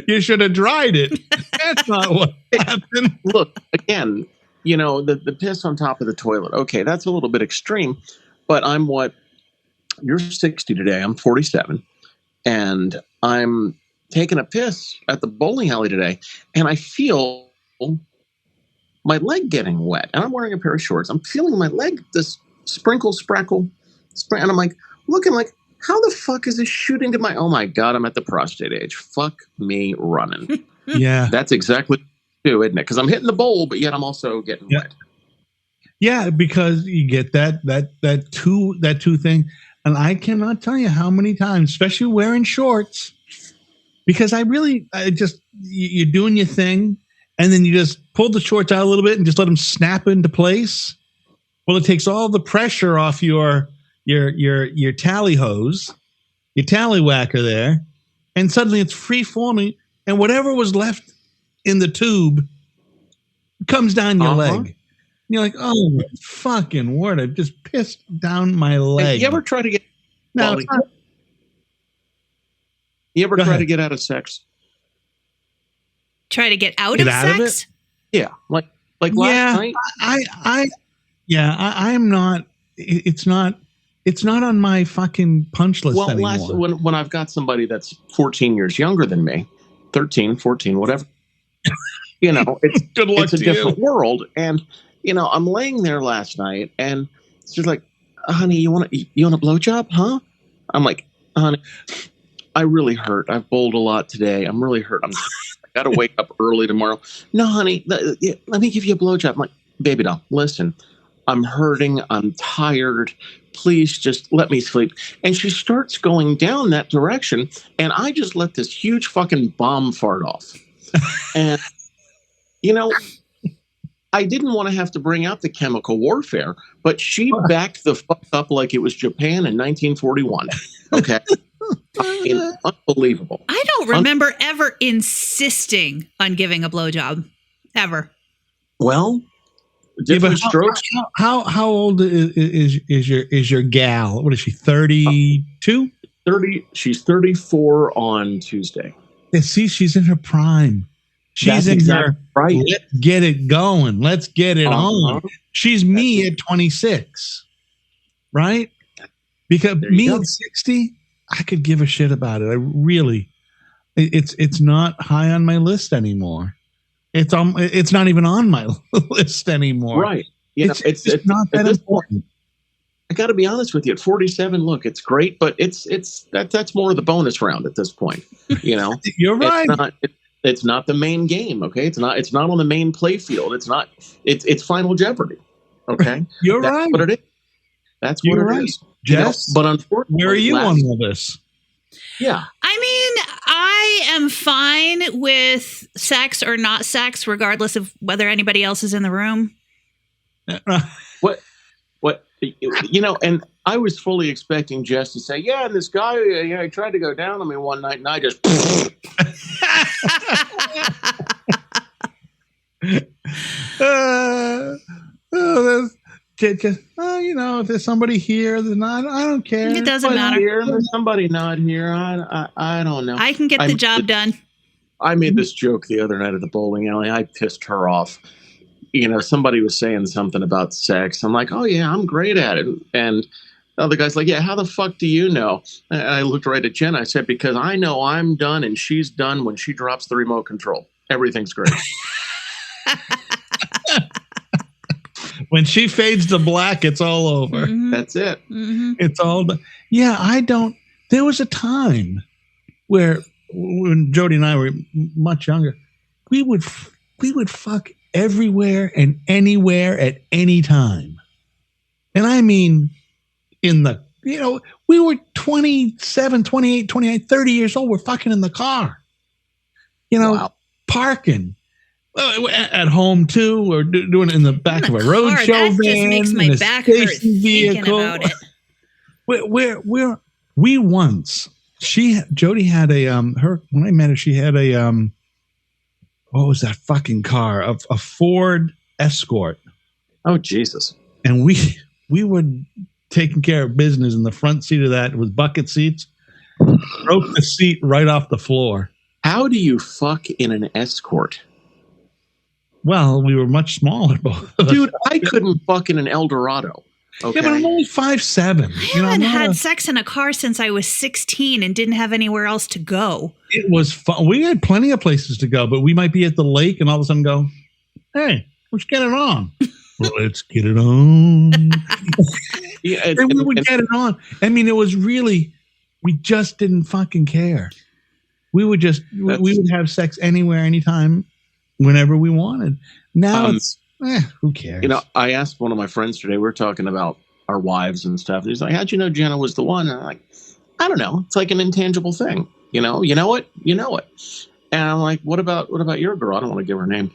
You should have dried it. That's not what happened. Look, again, the piss on top of the toilet. Okay, that's a little bit extreme, but you're 60 today. I'm 47. And I'm taking a piss at the bowling alley today. And I feel my leg getting wet, and I'm wearing a pair of shorts. I'm feeling my leg, this sprinkle, sprackle, spray. And I'm like, looking like, how the fuck is this shooting to my, oh my God, I'm at the prostate age. Fuck me running. Yeah. That's exactly what I do, isn't it? Because I'm hitting the bowl, but yet I'm also getting wet. Yeah, because you get that two thing. And I cannot tell you how many times, especially wearing shorts, because you're doing your thing, and then you just pull the shorts out a little bit and just let them snap into place. Well, it takes all the pressure off your tally hose, your tally whacker there, and suddenly it's free forming, and whatever was left in the tube comes down your leg. And you're like, oh my fucking word! I just pissed down my leg. You ever try to get? No, you ever try to get out of sex? Try to get out of sex? Yeah, like last night. I'm not. It's not on my fucking punch list anymore. When I've got somebody that's 14 years younger than me, 13, 14, whatever, it's good luck it's a different world. And I'm laying there last night, and she's like, "Honey, you want a blowjob, huh?" I'm like, "Honey, I really hurt. I've bowled a lot today. I'm really hurt. I got to wake up early tomorrow." "No, honey, let me give you a blowjob." I'm like, "Baby doll, listen, I'm hurting. I'm tired. Please just let me sleep." And she starts going down that direction, and I just let this huge fucking bomb fart off. And, I didn't want to have to bring out the chemical warfare, but she backed the fuck up like it was Japan in 1941. Okay. Unbelievable. I don't remember ever insisting on giving a blowjob. Ever. Well, different strokes. How old is your gal? What is she? 32? 30. She's 34 on Tuesday. Yeah, see, she's in her prime. She's in her right. Let's get it going. Let's get it on. She's me at 26, right? Because me at 60, I could give a shit about it. I really, it's not high on my list anymore. It's not even on my list anymore. Right. It's not that important. I got to be honest with you. At 47, look, it's great, but that's more of the bonus round at this point. You're right. It's not the main game. Okay. It's not on the main play field. It's Final Jeopardy. Okay. You're that's right. What it is. That's what You're it right. is. Jess, but unfortunately, where are you on all this? Yeah. I mean, I am fine with sex or not sex, regardless of whether anybody else is in the room. What, and I was fully expecting Jess to say, yeah, and this guy, he tried to go down on me one night, and I just. If there's somebody here, then I don't care. It doesn't matter. Here, there's somebody not here. I don't know. I can get the job done. I made this joke the other night at the bowling alley. I pissed her off. Somebody was saying something about sex. I'm like, oh yeah, I'm great at it. And the other guy's like, yeah, how the fuck do you know? And I looked right at Jen. I said, because I know I'm done and she's done when she drops the remote control. Everything's great. When she fades to black, it's all over. Mm-hmm. That's it. Mm-hmm. It's all. Yeah, there was a time where when Jody and I were much younger, we would fuck everywhere and anywhere at any time. And I mean, we were 27, 28, 29, 30 years old. We're fucking in the car, Wow. Parking. At home too, or doing it in the back of a road show van. That just makes my back hurt thinking about it. We once, Jody had when I met her, she had a what was that fucking car? A Ford Escort. Oh Jesus! And we were taking care of business in the front seat of that. It was bucket seats. Broke the seat right off the floor. How do you fuck in an Escort? Well, we were much smaller, both of us. Dude, I couldn't fuck in an Eldorado. Okay. Yeah, but I'm only 5'7". I haven't had sex in a car since I was 16 and didn't have anywhere else to go. It was fun. We had plenty of places to go, but we might be at the lake and all of a sudden go, hey, let's get it on. Well, let's get it on. Yeah, And we would get it on. I mean, it was really, we just didn't fucking care. We would just, we would have sex anywhere, anytime, whenever we wanted. Now it's, who cares? You know, I asked one of my friends today, we were talking about our wives and stuff. And he's like, how'd you know Jenna was the one? And I'm like, I don't know. It's like an intangible thing. You know it. And I'm like, what about your girl? I don't want to give her name.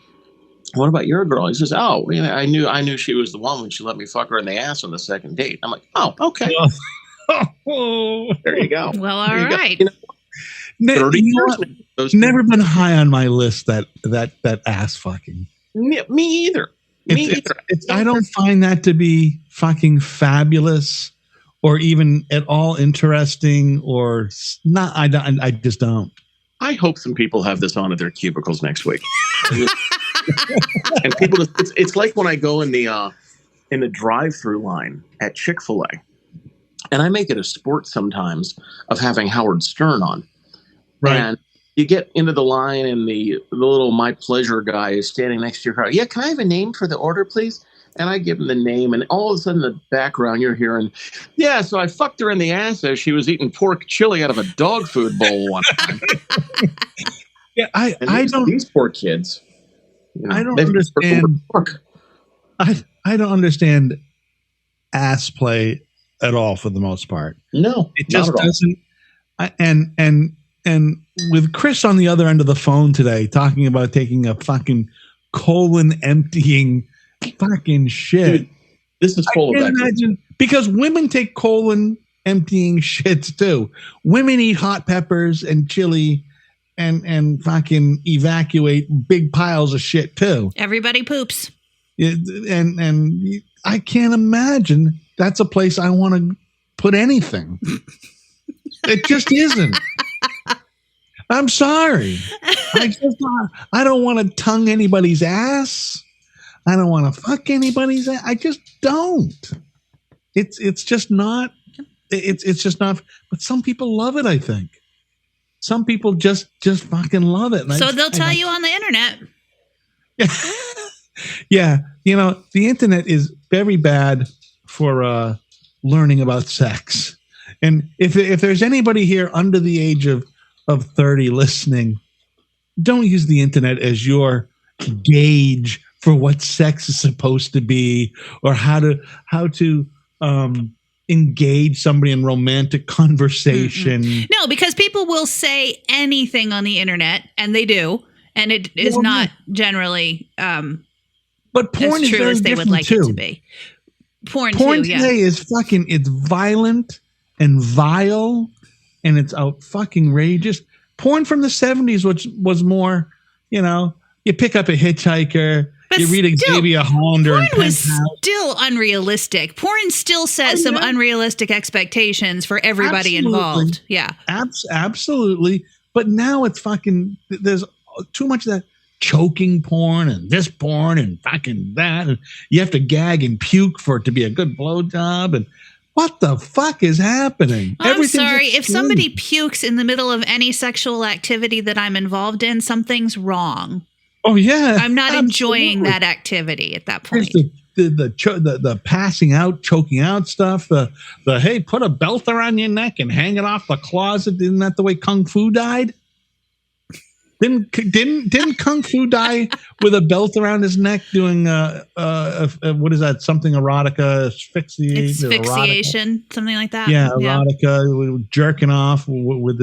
What about your girl? He says, oh, you know, I knew she was the one when she let me fuck her in the ass on the second date. I'm like, oh, okay. There you go. Well, all right. You know, 30 years. Never been high on my list that ass fucking. Me either. I don't find that to be fucking fabulous or even at all interesting or not. I just don't. I hope some people have this on at their cubicles next week. And people, it's like when I go in the drive-through line at Chick-fil-A, and I make it a sport sometimes of having Howard Stern on. Right. And you get into the line, and the little My Pleasure guy is standing next to your car. Yeah, can I have a name for the order, please? And I give him the name, and all of a sudden in the background you're hearing, yeah, so I fucked her in the ass as she was eating pork chili out of a dog food bowl one time. Yeah, I don't. These poor kids. You know, I don't understand. I don't understand ass play at all for the most part. No, it just doesn't. And with Chris on the other end of the phone today talking about taking a fucking colon emptying fucking shit. Dude, this is full of that. Because women take colon emptying shits too. Women eat hot peppers and chili and fucking evacuate big piles of shit too. Everybody poops. And I can't imagine that's a place I want to put anything. It just isn't. I'm sorry. I don't want to tongue anybody's ass. I don't want to fuck anybody's ass. I just don't. It's just not. It's just not. But some people love it. I think some people just fucking love it. So they'll tell you on the internet. Yeah, you know, the internet is very bad for learning about sex. And if there's anybody here under the age of 30 listening, don't use the internet as your gauge for what sex is supposed to be or how to engage somebody in romantic conversation. Mm-mm. No, because people will say anything on the internet, and they do, and it is not generally but porn as true is as they would like too. it to be. Porn too, today is fucking, it's violent and vile, and it's out fucking rageous. Porn from the 70s, which was more, you know, you pick up a hitchhiker, but you read Xavier Hollander and porn was still unrealistic. Porn still set some unrealistic expectations for everybody involved. Yeah. Absolutely. But now it's fucking, there's too much of that choking porn and this porn and fucking that. And you have to gag and puke for it to be a good blowjob. And what the fuck is happening? I'm sorry. If somebody pukes in the middle of any sexual activity that I'm involved in, something's wrong. Oh, yeah. I'm not enjoying that activity at that point. The passing out, choking out stuff. The hey, put a belt around your neck and hang it off the closet. Isn't that the way Kung Fu died? Didn't Kung Fu die with a belt around his neck doing what is that? Something erotica, asphyxiation, something like that. Yeah, erotica, jerking off with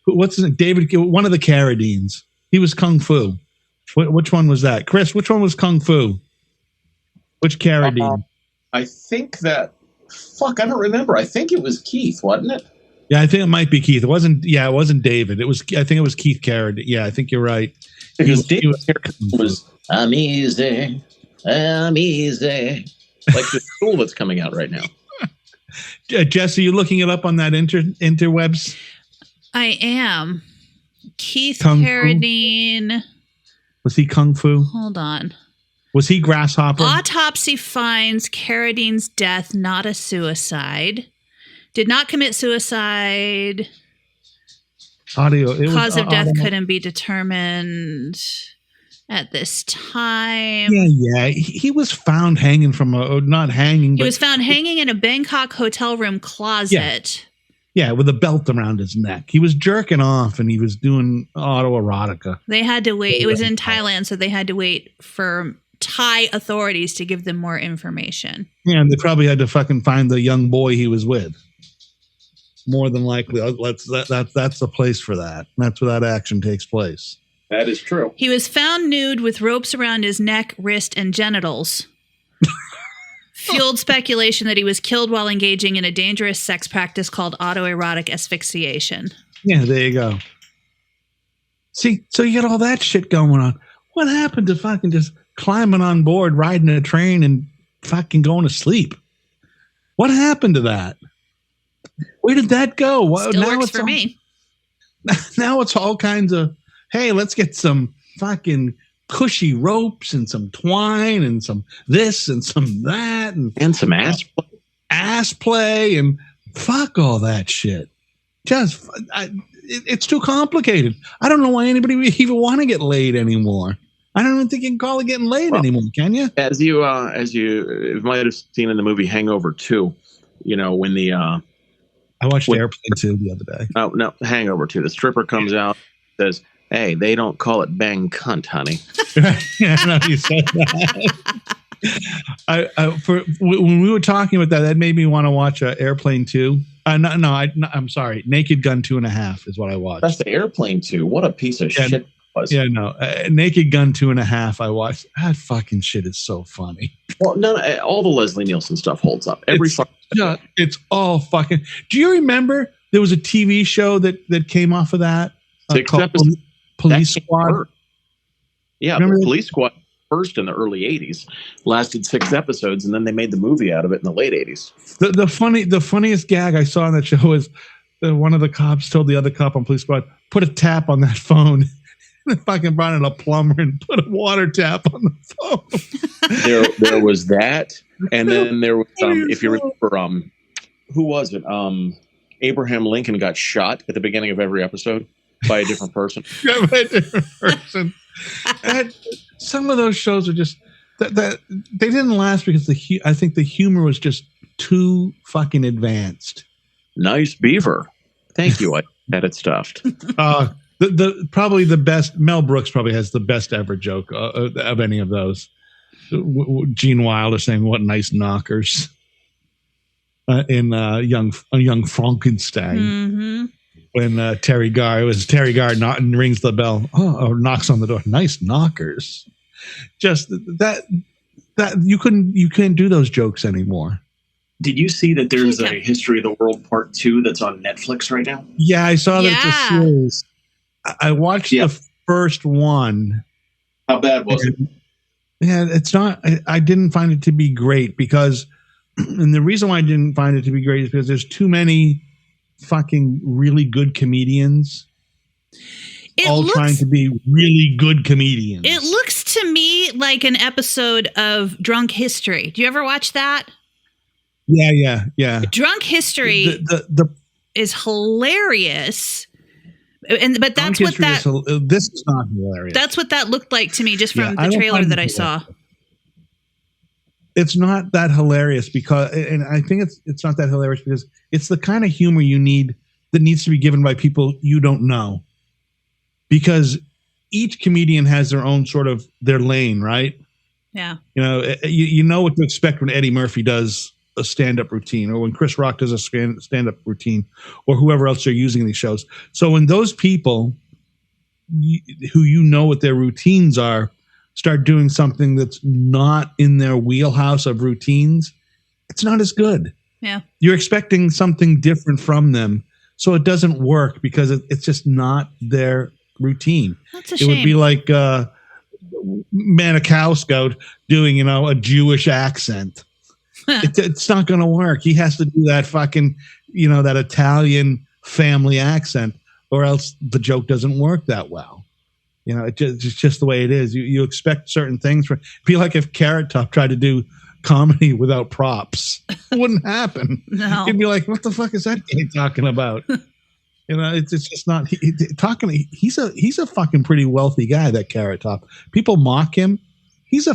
what's his name? David, one of the Carradines. He was Kung Fu. Which one was that? Chris, which one was Kung Fu? Which Carradine? I think that I don't remember. I think it was Keith, wasn't it? Yeah, I think it might be Keith. It wasn't David. I think it was Keith Carradine. Yeah, I think you're right. Because David was I'm easy. Like the school that's coming out right now. Jess, are you looking it up on that interwebs? I am. Keith Kung Carradine. Fu? Was he Kung Fu? Hold on. Was he Grasshopper? Autopsy finds Carradine's death not a suicide. Did not commit suicide. Cause of death couldn't be determined. at this time. Yeah. He was found hanging from not hanging, He but was found hanging in a Bangkok hotel room closet. yeah, with a belt around his neck. He was jerking off and he was doing autoerotica. They had to wait. It was in Thailand, so they had to wait for Thai authorities to give them more information. Yeah, and they probably had to fucking find the young boy he was with. More than likely, that's the place for that. That's where that action takes place. That is true. He was found nude with ropes around his neck, wrist, and genitals. Fueled speculation that he was killed while engaging in a dangerous sex practice called autoerotic asphyxiation. Yeah, there you go. See, so you got all that shit going on. What happened to fucking just climbing on board, riding a train, and fucking going to sleep? What happened to that? Where did that go? Well, Still works for me. Now it's all kinds of, hey, let's get some fucking cushy ropes and some twine and some this and some that and some ass play and fuck all that shit. Just it's too complicated. I don't know why anybody would even want to get laid anymore. I don't even think you can call it getting laid anymore, can you? As you might have seen in the movie Hangover 2, when the I watched Airplane 2 the other day. Oh no, Hangover 2. The stripper comes out, says, "Hey, they don't call it bang cunt, honey." Yeah, I know you said that. When we were talking about that made me want to watch Airplane 2. I'm sorry. Naked Gun 2.5 is what I watched. That's the Airplane 2. What a piece of shit it was. Yeah, no. Naked Gun 2.5 I watched. That fucking shit is so funny. Well, no, all the Leslie Nielsen stuff holds up. It's all fucking. Do you remember there was a TV show that came off of that? 6 episodes. Police Squad. Yeah, the Police Squad first in the early 80s lasted 6 episodes, and then they made the movie out of it in the late 80s. The funniest gag I saw on that show was one of the cops told the other cop on Police Squad, put a tap on that phone. They fucking brought in a plumber and put a water tap on the phone. There was that, and then there was if you remember, who was it? Abraham Lincoln got shot at the beginning of every episode by a different person. Yeah, by a different person. And some of those shows are just that they didn't last because I think the humor was just too fucking advanced. Nice beaver. Thank you. I had it stuffed. The probably the best. Mel Brooks probably has the best ever joke of any of those. Gene Wilder saying, "What nice knockers," in young Frankenstein. Mm-hmm. When Terry Gard rings the bell, or knocks on the door. Nice knockers. Just that you couldn't do those jokes anymore. Did you see that there's a History of the World Part 2 that's on Netflix right now? Yeah, I saw that it's a series. I watched the first one. How bad was it? Yeah, it's not. I didn't find it to be great because, and the reason why I didn't find it to be great is because there's too many fucking really good comedians trying to be really good comedians. It looks to me like an episode of Drunk History. Do you ever watch that? Yeah. Drunk History is hilarious. But that's what that. This is not hilarious. That's what that looked like to me, just from the trailer that I saw. It's not that hilarious because, and I think it's not that hilarious because it's the kind of humor you need that needs to be given by people you don't know. Because each comedian has their own sort of their lane, right? Yeah. You know what to expect when Eddie Murphy does a stand-up routine, or when Chris Rock does a stand-up routine, or whoever else they're using in these shows. So when those people who what their routines are start doing something that's not in their wheelhouse of routines, it's not as good. Yeah. You're expecting something different from them, so it doesn't work because it's just not their routine. That's a shame. It would be like Manikowski doing, a Jewish accent. It's not going to work. He has to do that fucking, that Italian family accent, or else the joke doesn't work that well. It's just the way it is. You expect certain things. It'd be like if Carrot Top tried to do comedy without props. It wouldn't happen. No. You'd be like, what the fuck is that guy talking about? You know, it's just not he's a fucking pretty wealthy guy, that Carrot Top. People mock him. He's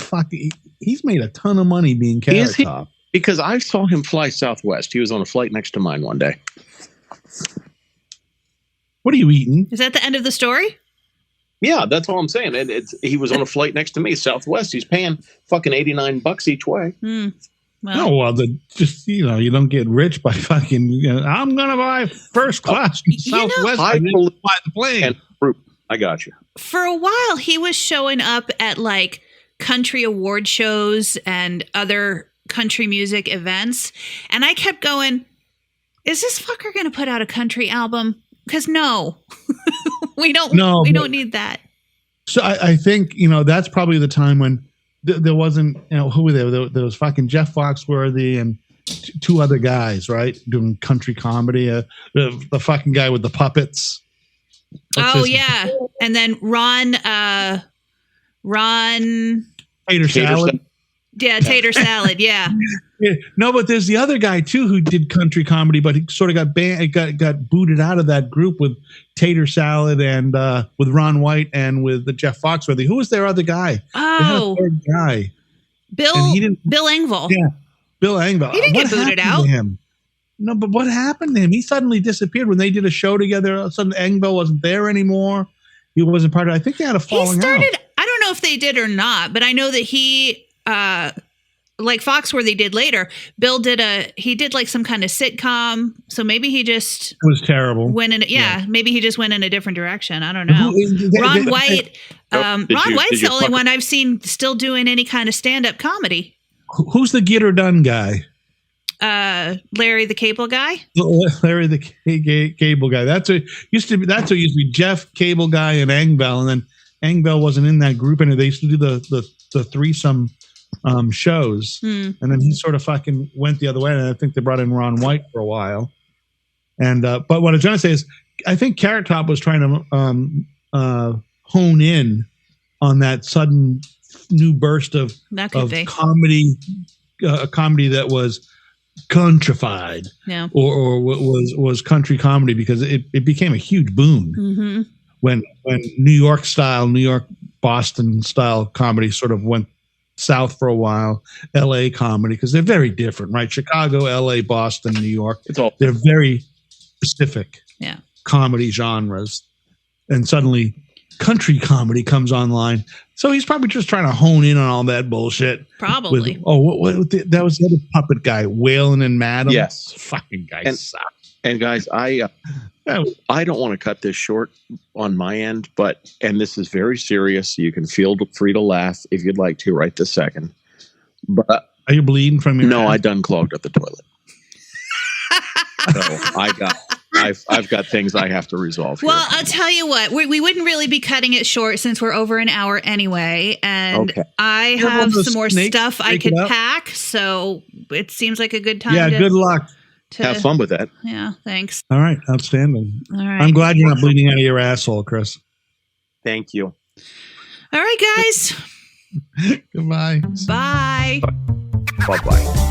made a ton of money being Carrot Top. Because I saw him fly Southwest. He was on a flight next to mine one day. What are you eating? Is that the end of the story? Yeah, that's all I'm saying. He was on a flight next to me, Southwest. He's paying fucking $89 each way. Well, Oh, well, you don't get rich by fucking, I'm going to buy first class Southwest. I didn't buy the plane. I got you. For a while, he was showing up at like country award shows and other country music events. And I kept going, is this fucker going to put out a country album? Because no, we don't need that. So I think, that's probably the time when there wasn't, who were there? There was fucking Jeff Foxworthy and two other guys, right? Doing country comedy. The fucking guy with the puppets. Yeah. And then Ron Tater Salad. Yeah, Tater Salad. Yeah. No, but there's the other guy too who did country comedy, but he sort of got banned, got booted out of that group with Tater Salad and with Ron White and with the Jeff Foxworthy. Who was their other guy? Oh, they had a third guy. Bill Engvall. Yeah, Bill Engvall. He didn't get booted out. To him? No, but what happened to him? He suddenly disappeared when they did a show together. All of a sudden, Engvall wasn't there anymore. He wasn't part of it. I think they had a falling out. I don't know if they did or not, but I know that he like Foxworthy did later, Bill did like some kind of sitcom. So maybe he just it was terrible. Maybe he just went in a different direction. I don't know. Ron White. Ron White's the only one I've seen still doing any kind of stand-up comedy. Who's the Get Her Done guy? Larry the Cable Guy. Larry the Cable Guy. That's what used to be Jeff, Cable Guy, and Engvall, and then Engvall wasn't in that group, and they used to do the threesome shows, and then he sort of fucking went the other way, and I think they brought in Ron White for a while. And but what I'm trying to say is, I think Carrot Top was trying to hone in on that sudden new burst of comedy, comedy that was countrified, or was country comedy, because it became a huge boom when New York Boston style comedy sort of went south for a while. LA comedy, because they're very different, right? Chicago, LA, Boston, New York. They're very specific comedy genres. And suddenly country comedy comes online. So he's probably just trying to hone in on all that bullshit. Probably. That was the other puppet guy, Waylon and Madam. Yes. Fucking guy sucks. And guys, I don't want to cut this short on my end, and this is very serious. You can feel free to laugh if you'd like to right this second. But are you bleeding from your? No, head? I done clogged up the toilet. So I've got things I have to resolve. Well, I'll tell you what, we wouldn't really be cutting it short since we're over an hour anyway, and I have some more stuff I could pack. So it seems like a good time. Yeah, good luck. Have fun with that. Yeah, thanks. All right, outstanding. All right. I'm glad you're not bleeding out of your asshole, Chris. Thank you. All right, guys. Goodbye. Bye. Bye-bye.